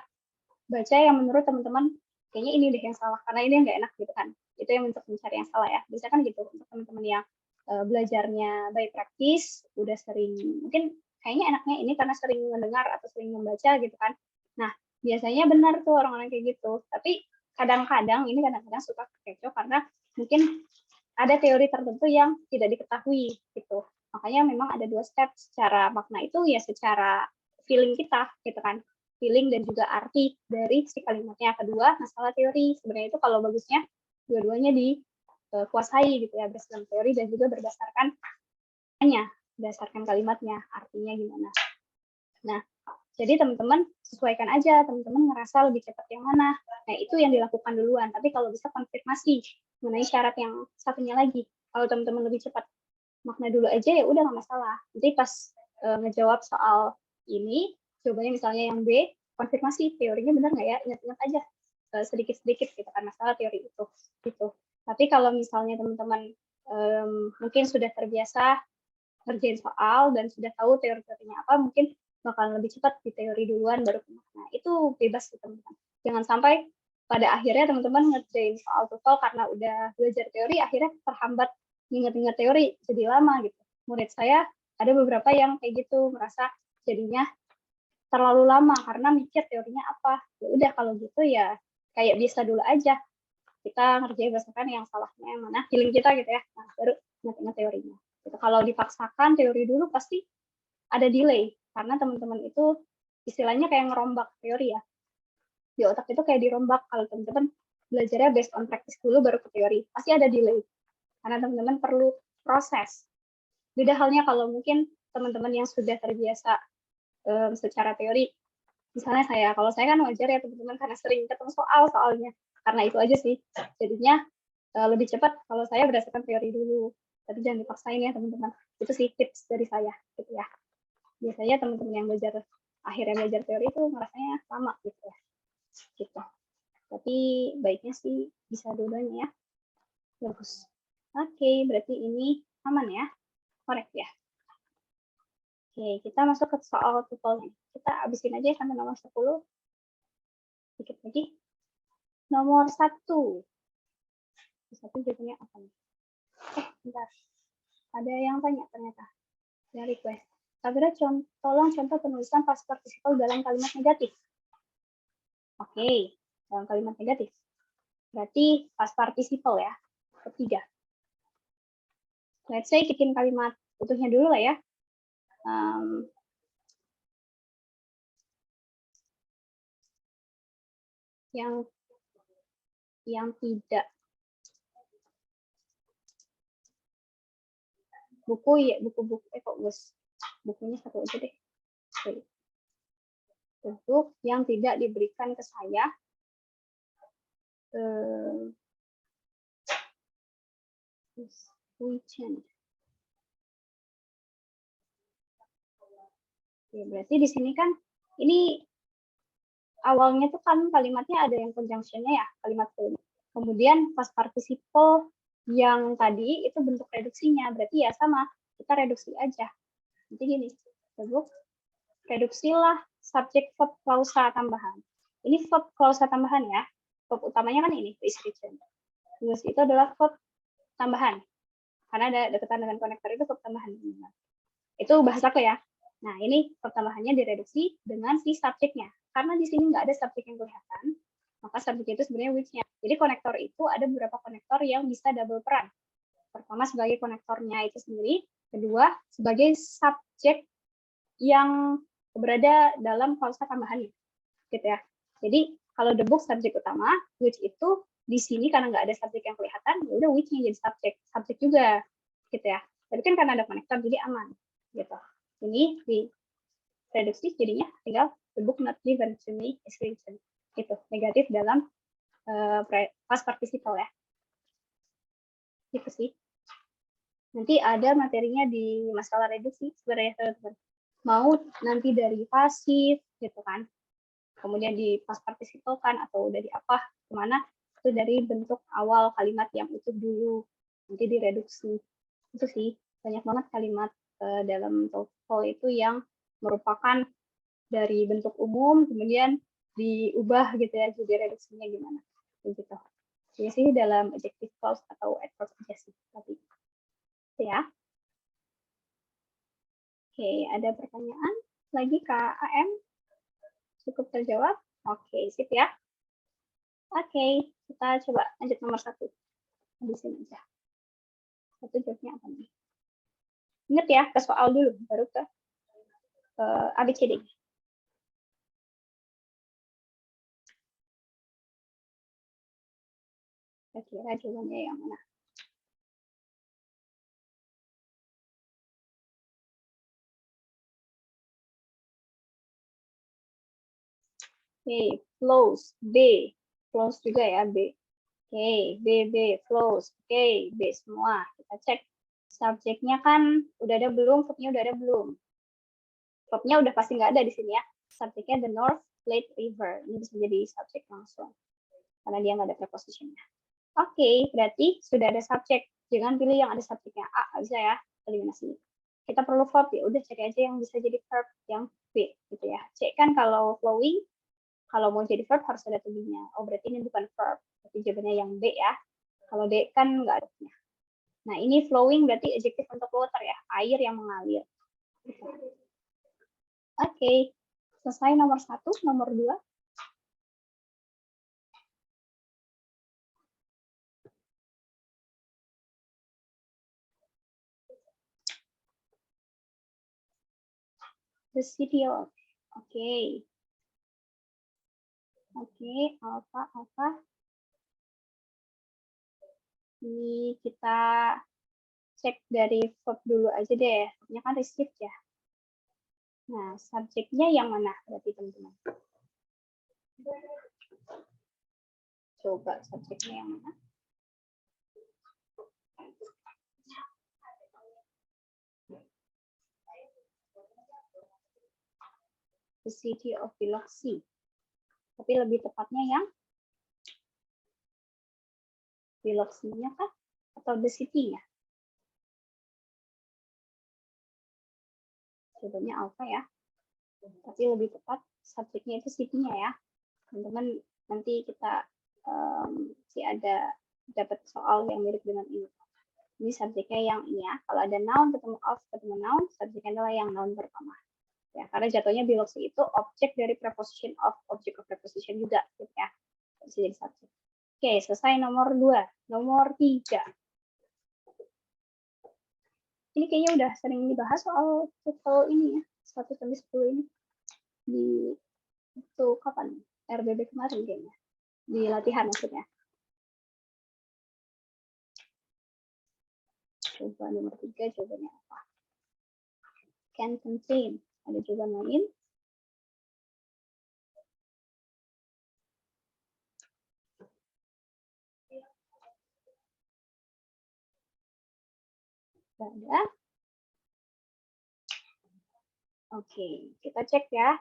baca yang menurut teman-teman kayaknya ini deh yang salah karena ini nggak enak gitu kan. Itu yang untuk mencari yang salah ya. Bisa kan gitu untuk teman-teman yang belajarnya by practice, udah sering mungkin kayaknya enaknya ini karena sering mendengar atau sering membaca gitu kan. Nah, biasanya benar tuh orang-orang kayak gitu. Tapi kadang-kadang suka kecoh karena mungkin ada teori tertentu yang tidak diketahui gitu. Makanya memang ada 2 step secara makna itu ya secara feeling kita gitu kan. Feeling dan juga arti dari si kalimatnya. Kedua, masalah teori. Sebenarnya itu kalau bagusnya dua-duanya dikuasai gitu ya, berdasarkan teori dan juga berdasarkan kalimatnya, artinya gimana. Nah, jadi teman-teman sesuaikan aja, teman-teman ngerasa lebih cepat yang mana. Nah, itu yang dilakukan duluan. Tapi kalau bisa konfirmasi mengenai syarat yang satunya lagi. Kalau teman-teman lebih cepat makna dulu aja ya udah nggak masalah. Nanti pas ngejawab soal ini, jawabannya misalnya yang B, konfirmasi teorinya benar nggak ya? Ingat-ingat aja sedikit-sedikit gitu kan masalah teori itu. Gitu. Tapi kalau misalnya teman-teman mungkin sudah terbiasa ngerjain soal dan sudah tahu teori-teorinya apa, mungkin bakal lebih cepat di teori duluan baru ke makna. Itu bebas sih teman-teman. Jangan sampai pada akhirnya teman-teman ngerjain soal TOEFL karena udah belajar teori, akhirnya terhambat ingat-ingat teori jadi lama gitu. Murid saya ada beberapa yang kayak gitu, merasa jadinya terlalu lama karena mikir teorinya apa. Ya udah kalau gitu ya kayak biasa dulu aja. Kita ngerjain berdasarkan yang salahnya yang mana, feeling kita gitu ya. Nah, baru ingat-ingat teorinya. Gitu. Kalau dipaksakan teori dulu pasti ada delay karena teman-teman itu istilahnya kayak ngerombak teori ya. Di otak itu kayak dirombak kalau teman-teman belajarnya based on practice dulu baru ke teori. Pasti ada delay karena teman-teman perlu proses. Beda halnya kalau mungkin teman-teman yang sudah terbiasa secara teori. Misalnya kalau saya kan wajar ya teman-teman karena sering ketemu soalnya. Karena itu aja sih. Jadinya lebih cepat kalau saya berdasarkan teori dulu. Tapi jangan dipaksain ya teman-teman. Itu sih tips dari saya gitu ya. Biasanya teman-teman yang akhirnya belajar teori itu ngerasanya lama gitu ya. Gitu. Tapi baiknya sih bisa dua-duanya ya. Bagus. Oke, berarti ini aman ya. Korek ya. Oke, kita masuk ke soal TOEFL. Kita habisin aja sampai nomor 10. Sedikit lagi. Nomor 1. Satu jadinya apa nih? Bentar. Ada yang tanya ternyata. Ada request. Sabira, tolong contoh penulisan past participle dalam kalimat negatif. Oke, dalam kalimat negatif. Berarti past participle ya. Ketiga. Let's say bikin kalimat utuhnya dulu lah ya. Yang tidak buku kok bos bukunya satu aja deh. Untuk yang tidak diberikan ke saya ya, berarti di sini kan ini awalnya tuh kan kalimatnya ada yang conjunction-nya ya, kalimat full. Kemudian past participle yang tadi itu bentuk reduksinya, berarti ya sama, kita reduksi aja. Nanti gini, reduksilah subjek verb klausa tambahan. Ini verb klausa tambahan ya, verb utamanya kan ini, is written. Terus itu adalah verb tambahan, karena ada dekatan dengan konektor itu verb tambahan. Itu bahasa aku ya. Nah, ini pertambahannya direduksi dengan si subjeknya. Karena di sini nggak ada subjek yang kelihatan, maka subjek itu sebenarnya which-nya. Jadi konektor itu ada beberapa konektor yang bisa double peran. Pertama sebagai konektornya itu sendiri, kedua sebagai subjek yang berada dalam klausa tambahannya. Gitu ya. Jadi kalau the book subjek utama, which itu di sini karena nggak ada subjek yang kelihatan, ya udah which-nya jadi subjek juga. Gitu ya. Tapi kan karena ada konektor jadi aman. Gitu. Ini di reduksi jadinya tinggal the book not given to me is written. Itu negatif dalam past participle ya. Itu sih. Nanti ada materinya di masalah reduksi sebenarnya teman-teman. Mau nanti dari pasif gitu kan. Kemudian di past participle kan atau dari apa kemana itu dari bentuk awal kalimat yang utuh dulu nanti direduksi. Itu sih banyak banget kalimat dalam TOEFL itu yang merupakan dari bentuk umum kemudian diubah gitu ya, jadi reduksinya gimana gitu. Jadi sih dalam adjective clause atau adverb aja sih tapi ya. Oke, ada pertanyaan lagi Kak AM? Cukup terjawab? Oke, sip ya. Oke, kita coba lanjut nomor 1. Habisin aja. 1 jawabnya apa nih? Ingat ya, ke soal dulu, baru ke ABCD. Kira-kira jawabannya yang mana? Oke, flows, B. Flows juga ya, B. Oke, B, flows. Oke, B semua. Kita cek. Subjeknya kan udah ada belum, verbnya udah ada belum. Verbnya udah pasti nggak ada di sini ya. Subjeknya the North Platte River. Ini bisa jadi subjek langsung. Karena dia nggak ada prepositionnya. Oke, berarti sudah ada subjek. Jangan pilih yang ada subjeknya A, nggak bisa ya, eliminasi. Kita perlu verb ya, udah cari aja yang bisa jadi verb yang B, gitu ya. Cek kan kalau flowing, kalau mau jadi verb harus ada to be-nya. Oh, berarti ini bukan verb, tapi jawabannya yang B ya. Kalau D kan nggak ada. Nah, ini flowing berarti adjective untuk water ya, air yang mengalir. Oke, selesai nomor 1, nomor 2. The city of. Oke. Oke, alpha. Ini kita cek dari verb dulu aja deh. Verbnya kan receive ya. Nah, subjeknya yang mana berarti teman-teman? Coba subjeknya yang mana? The city of Biloxi. Tapi lebih tepatnya yang Biloxi-nya kah? Atau the city-nya? Jawabannya alpha ya. Tapi lebih tepat subjeknya itu city-nya ya. Teman-teman nanti kita ada dapat soal yang mirip dengan ini. Ini subjeknya yang ini ya. Kalau ada noun ketemu of ketemu noun, subjeknya adalah yang noun pertama. Ya, karena jatuhnya Biloxi itu objek dari preposition of, object of preposition juga gitu ya. Bisa jadi subjek. Oke, selesai nomor 2. Nomor 3. Ini kayaknya udah sering dibahas soal TOEFL ini ya. 1-10 ini. Di itu kapan? RBB kemarin kayaknya. Di latihan maksudnya. Coba nomor 3 jawabannya apa? Can contain. Ada jawaban lain? Tidak ada. Oke, kita cek ya.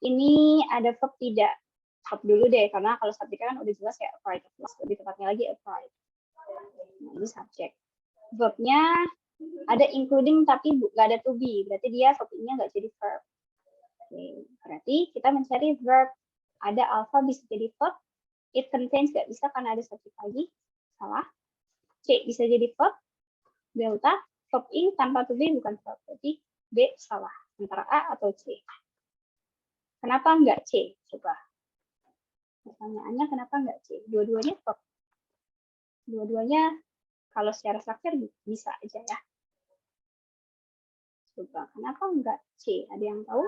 Ini ada verb tidak? Verb dulu deh, karena kalau subjek kan udah jelas ya applied. Lebih tepatnya lagi applied. Nah, ini subjek. Verbnya ada including tapi nggak ada to be. Berarti dia verb ini nggak jadi verb. Oke, berarti kita mencari verb. Ada alpha bisa jadi verb. It contains nggak bisa karena ada subjek lagi. Salah. C bisa jadi verb. Delta, verb in tanpa to be bukan verb. Berarti B salah. Antara A atau C. Kenapa nggak C? Coba. Pertanyaannya kenapa nggak C? Dua-duanya verb. Dua-duanya kalau secara struktur bisa aja ya. Coba, kenapa nggak C? Ada yang tahu?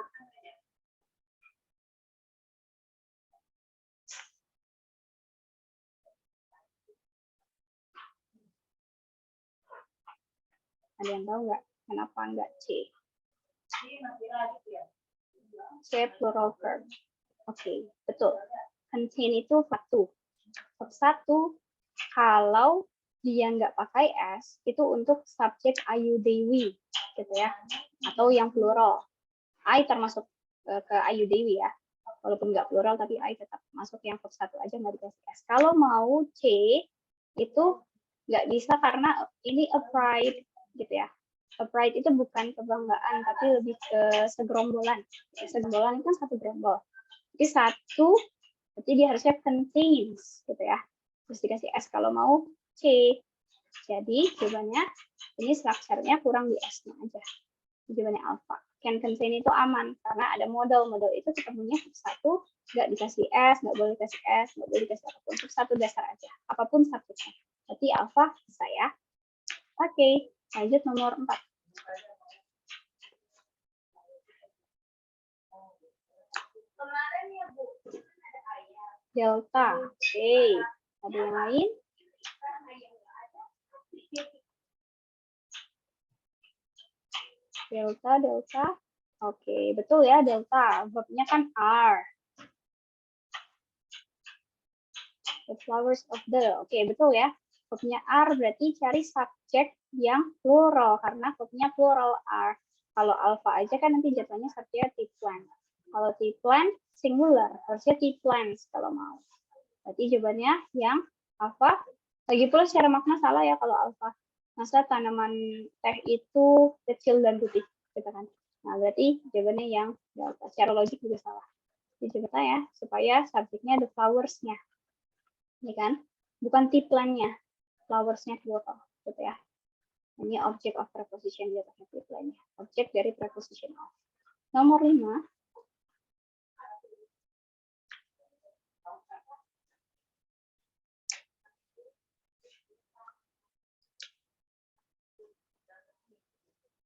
Ada yang tahu nggak? Kenapa nggak C? C plural verb. Oke, betul. Contain itu satu. Verb satu, kalau dia nggak pakai S, itu untuk subjek Ayu Dewi, gitu ya. Atau yang plural. I termasuk ke Ayu Dewi ya. Walaupun nggak plural, tapi I tetap masuk yang verb 1 aja, nggak dikasih S. Kalau mau C, itu nggak bisa karena ini a pride, gitu ya. A pride itu bukan kebanggaan, tapi lebih ke segerombolan. Segerombolan itu kan satu gerombol. Jadi satu, berarti dia harusnya contains, gitu ya. Terus dikasih S kalau mau C. Jadi jawabannya ini strukturnya kurang di S-nya aja. Jawabannya alpha. Can contain itu aman karena ada model. Model itu ketemunya satu, nggak dikasih S, nggak boleh dikasih S, nggak boleh dikasih apapun. Untuk satu dasar aja, apapun subjeknya. Berarti alpha bisa ya. Oke, lanjut nomor 4. Kemarin ya Bu, ada ayam. Delta. Oke, ada yang lain? Delta. Oke, betul ya delta. Verbnya kan are. The flowers of the. Oke, betul ya. Verbnya are berarti cari subjek yang plural karena verbnya plural are. Kalau alpha aja kan nanti jatuhnya subjeknya tea plant. Kalau tea plant singular, harusnya tea plants kalau mau. Berarti jawabannya yang alpha. Lagi pula secara makna salah ya kalau alpha. Masa tanaman teh itu kecil dan putih, gitu kan? Nah, berarti jawabannya yang delta. Secara logik juga salah. Jadi coba ya, supaya subjeknya the flowers-nya. Ini kan? Bukan tea plant-nya. Flowers-nya plural, gitu ya. Ini object of preposition di atasnya tea plant-nya. Objek dari preposition of. Nomor 5.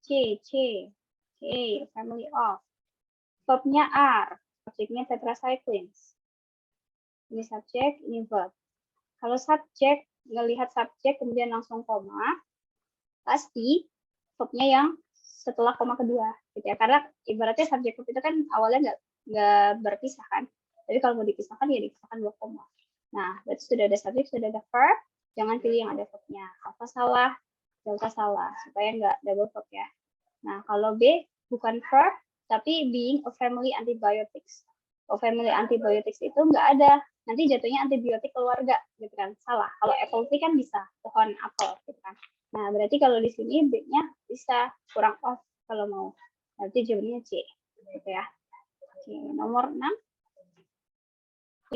C, family of. Verbnya are, subjeknya tetracyclines. Ini subjek, ini verb. Kalau subjek, ngelihat subjek kemudian langsung koma, pasti verbnya yang setelah koma kedua, gitu ya. Karena ibaratnya subjek verb itu kan awalnya nggak berpisah kan. Jadi kalau mau dipisahkan ya dipisahkan 2 koma. Nah, berarti sudah ada subjek, sudah ada verb, jangan pilih yang ada verbnya. Alpha salah, delta salah, supaya nggak double verb ya. Nah, kalau B bukan verb, tapi being a family antibiotics. Kalau family antibiotics itu nggak ada, nanti jatuhnya antibiotik keluarga, gitu kan? Salah. Kalau apple tree kan bisa, pohon apel, gitu kan? Nah, berarti kalau di sini B-nya bisa kurang off kalau mau. Berarti jawabannya C, gitu ya. Oke, nomor 6.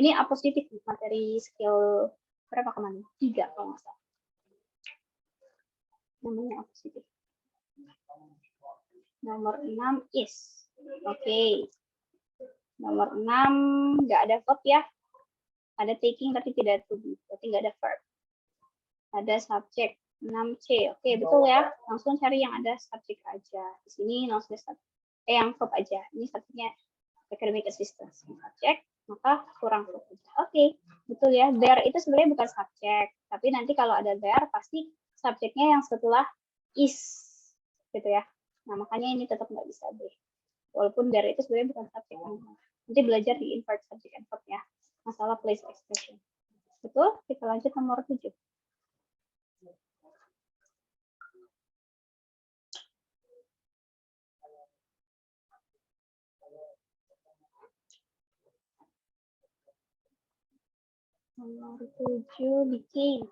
Ini apositif materi skill berapa kemana? 3 kalau nggak salah. Namanya apositif. Nomor 6 is. Oke. Nomor 6 nggak ada verb ya. Ada taking tapi tidak to be. Berarti nggak ada verb. Ada subjek. 6C. Oke, betul ya. Langsung cari yang ada subjek aja. Di sini langsung ada yang verb aja. Ini subjeknya academic assistance. Subjek, maka kurang verb aja. Oke, betul ya. There itu sebenarnya bukan subjek. Tapi nanti kalau ada there, pasti subjeknya yang setelah is. Gitu ya. Nah, makanya ini tetap nggak bisa B. Walaupun there itu sebenarnya bukan subjek. Nanti belajar di invert subject and verb ya. Masalah place expression. Betul? Kita lanjut nomor 7. Nomor 7 became.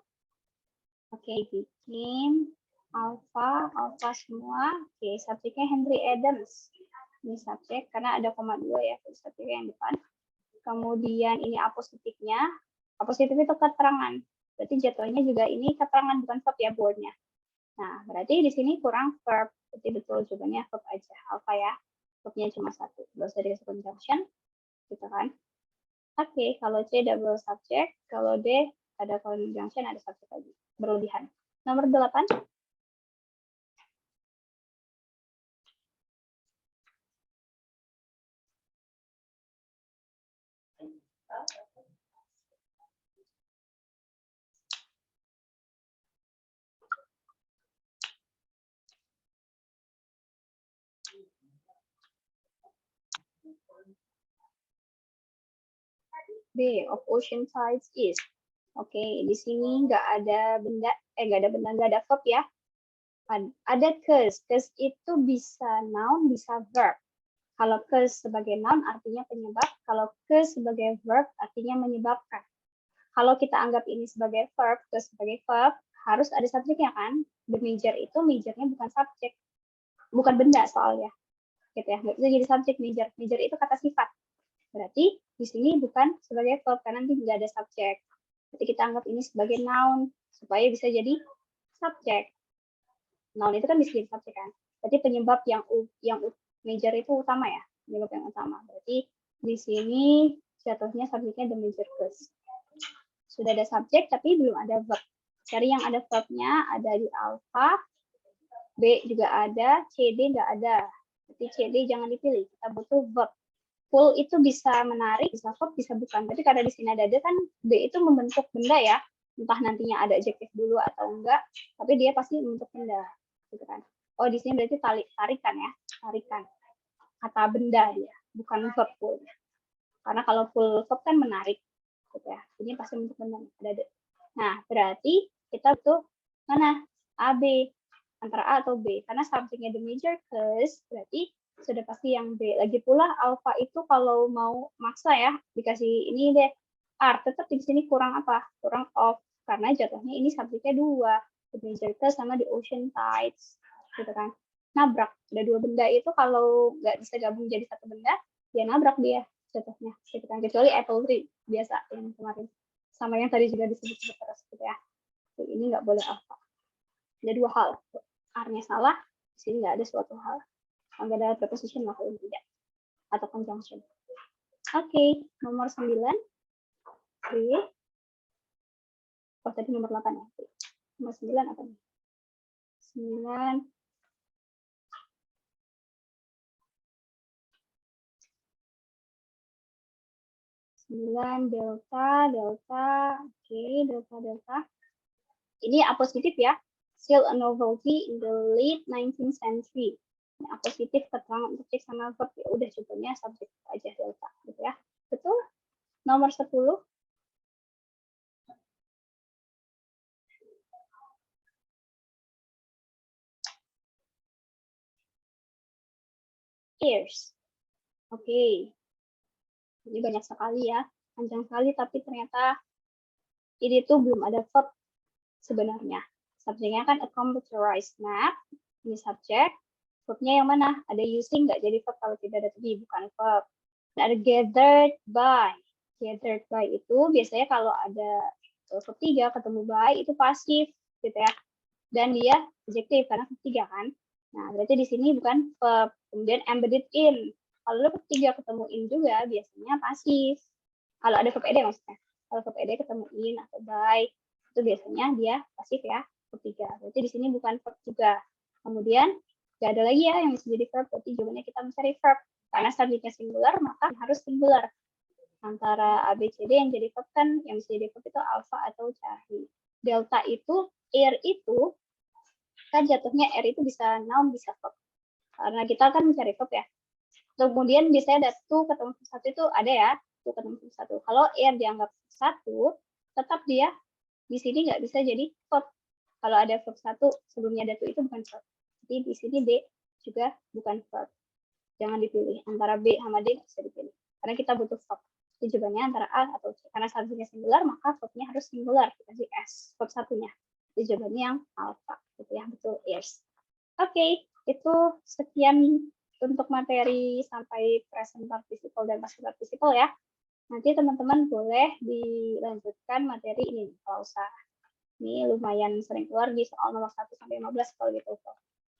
Oke, became. Alpha semua. Oke, subjeknya Henry Adams. Ini subjek karena ada koma 2 ya, subjek yang depan. Kemudian ini apositifnya. Apositif itu keterangan. Berarti jatuhnya juga ini keterangan bukan verb ya boardnya. Nah, berarti di sini kurang verb. Berarti betul jawabannya verb aja. Alpha ya. Verbnya cuma 1. Nggak usah dikasih conjunction. Gitu kan. Oke, kalau C double subject. Kalau D ada conjunction, ada subject lagi. Berlebihan. Nomor 8. B of ocean tides is. Oke, di sini nggak ada benda, nggak ada verb ya. Ada cause. Cause itu bisa noun, bisa verb. Kalau cause sebagai noun artinya penyebab, kalau cause sebagai verb artinya menyebabkan. Kalau kita anggap ini sebagai verb, cause sebagai verb, harus ada subjeknya kan? The major itu majornya bukan subjek, bukan benda soalnya. Gitu ya, nggak bisa jadi subjek major. Major itu kata sifat. Berarti di sini bukan sebagai verb karena nanti nggak ada subjek. Berarti kita anggap ini sebagai noun supaya bisa jadi subjek. Noun itu kan bisa jadi subjek kan. Berarti penyebab yang major itu utama ya, penyebab yang utama. Berarti di sini jatuhnya subjeknya the major cause. Sudah ada subjek tapi belum ada verb. Cari yang ada verbnya, ada di alpha, B juga ada, CD nggak ada. Berarti CD jangan dipilih, kita butuh verb. Full itu bisa menarik, bisa verb, bisa bukan. Tapi karena di sini ada kan B itu membentuk benda ya. Entah nantinya ada adjektif dulu atau enggak, tapi dia pasti membentuk benda. Gitu kan. Oh, di sini berarti tarikan ya, tarikan. Kata benda dia, bukan verb full. Karena kalau full verb kan menarik. Gitu ya. Ini pasti membentuk benda. Ada. Nah, berarti kita butuh mana? A, B. Antara A atau B. Karena subjeknya the major cause, berarti sudah pasti yang B. Lagi pula alpha itu kalau mau maksa ya, dikasih ini deh, R, tetap di sini kurang apa? Kurang of. Karena jatuhnya ini subjeknya dua. The major cause sama the ocean tides. Gitu kan. Nabrak. Ada dua benda itu kalau nggak bisa gabung jadi satu benda, ya nabrak dia jatuhnya. Gitu kan. Kecuali apple tree, biasa yang kemarin. Sama yang tadi juga disebut-sebut terus gitu ya. Jadi ini nggak boleh alpha. Ada dua hal. R-nya salah, di sini nggak ada suatu hal. Nggak ada preposition lah kalau tidak. Atau conjunction. Oke, nomor 9. Oh, tadi nomor 8 ya. Nomor 9 apa nih? 9. Delta. Oke, delta. Ini apositif ya. Still a novelty in the late 19th century. Ini apositif keterangan untuk cek sama verb. Ya udah contohnya subjek aja delta gitu ya. Betul? Nomor 10. Ears. Oke. Ini banyak sekali ya. Panjang sekali tapi ternyata ini tuh belum ada verb sebenarnya. Subjeknya kan a computerized map. Ini subjek. Verbnya yang mana? Ada using nggak jadi verb kalau tidak ada to bukan verb. Nah, ada gathered by. Gathered by itu biasanya kalau ada verb 3 ketemu by itu pasif gitu ya. Dan dia adjektif karena verb 3 kan. Nah, berarti di sini bukan verb. Kemudian embedded in. Kalau verb 3 ketemu in juga biasanya pasif. Kalau ada verb ed maksudnya. Kalau verb ed ketemu in atau by itu biasanya dia pasif ya, verb 3. Berarti di sini bukan verb juga. Kemudian nggak ada lagi ya yang bisa jadi verb, berarti jawabannya kita mencari verb. Karena subjeknya singular, maka harus singular. Antara A, B, C, D yang jadi verb kan, yang bisa jadi verb itu alpha atau cari. Delta itu, air itu, kan jatuhnya air itu bisa noun, bisa verb. Karena kita kan mencari verb ya. Kemudian biasanya ada tuh ketemu satu itu ada ya, tuh ketemu satu. Kalau air dianggap satu, tetap dia di sini nggak bisa jadi verb. Kalau ada verb satu sebelumnya ada tuh itu bukan verb. Jadi di sini D juga bukan verb. Jangan dipilih antara B sama D, bisa dipilih. Karena kita butuh verb. Jadi jawabannya antara A atau C. Karena subjeknya singular, maka verbnya harus singular. Kita kasih S, verb satunya. Jadi jawabannya yang alpha. Gitu ya, betul, yes. Oke, itu sekian untuk materi sampai present participle dan past participle ya. Nanti teman-teman boleh dilanjutkan materi ini, klausa. Ini lumayan sering keluar di soal nomor 1 sampai 15 kalau gitu.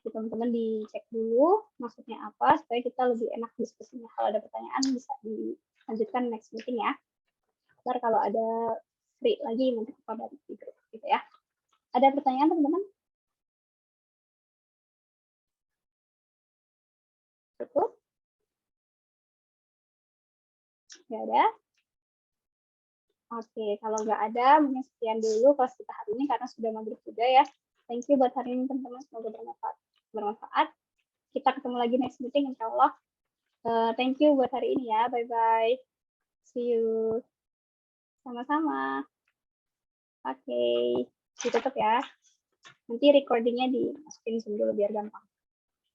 Jadi teman-teman dicek dulu maksudnya apa supaya kita lebih enak diskusinya. Kalau ada pertanyaan bisa dilanjutkan next meeting ya. Ntar kalau ada free lagi nanti kabar di grup gitu ya. Ada pertanyaan teman-teman? Cukup? Nggak ada? Oke, kalau nggak ada, mungkin sekian dulu kelas kita hari ini karena sudah maghrib juga ya. Thank you buat hari ini teman-teman, semoga bermanfaat. Kita ketemu lagi next meeting insya Allah. Thank you buat hari ini ya, bye-bye. See you. Sama-sama. Oke, ditutup ya. Nanti recordingnya dimasukin dulu biar gampang.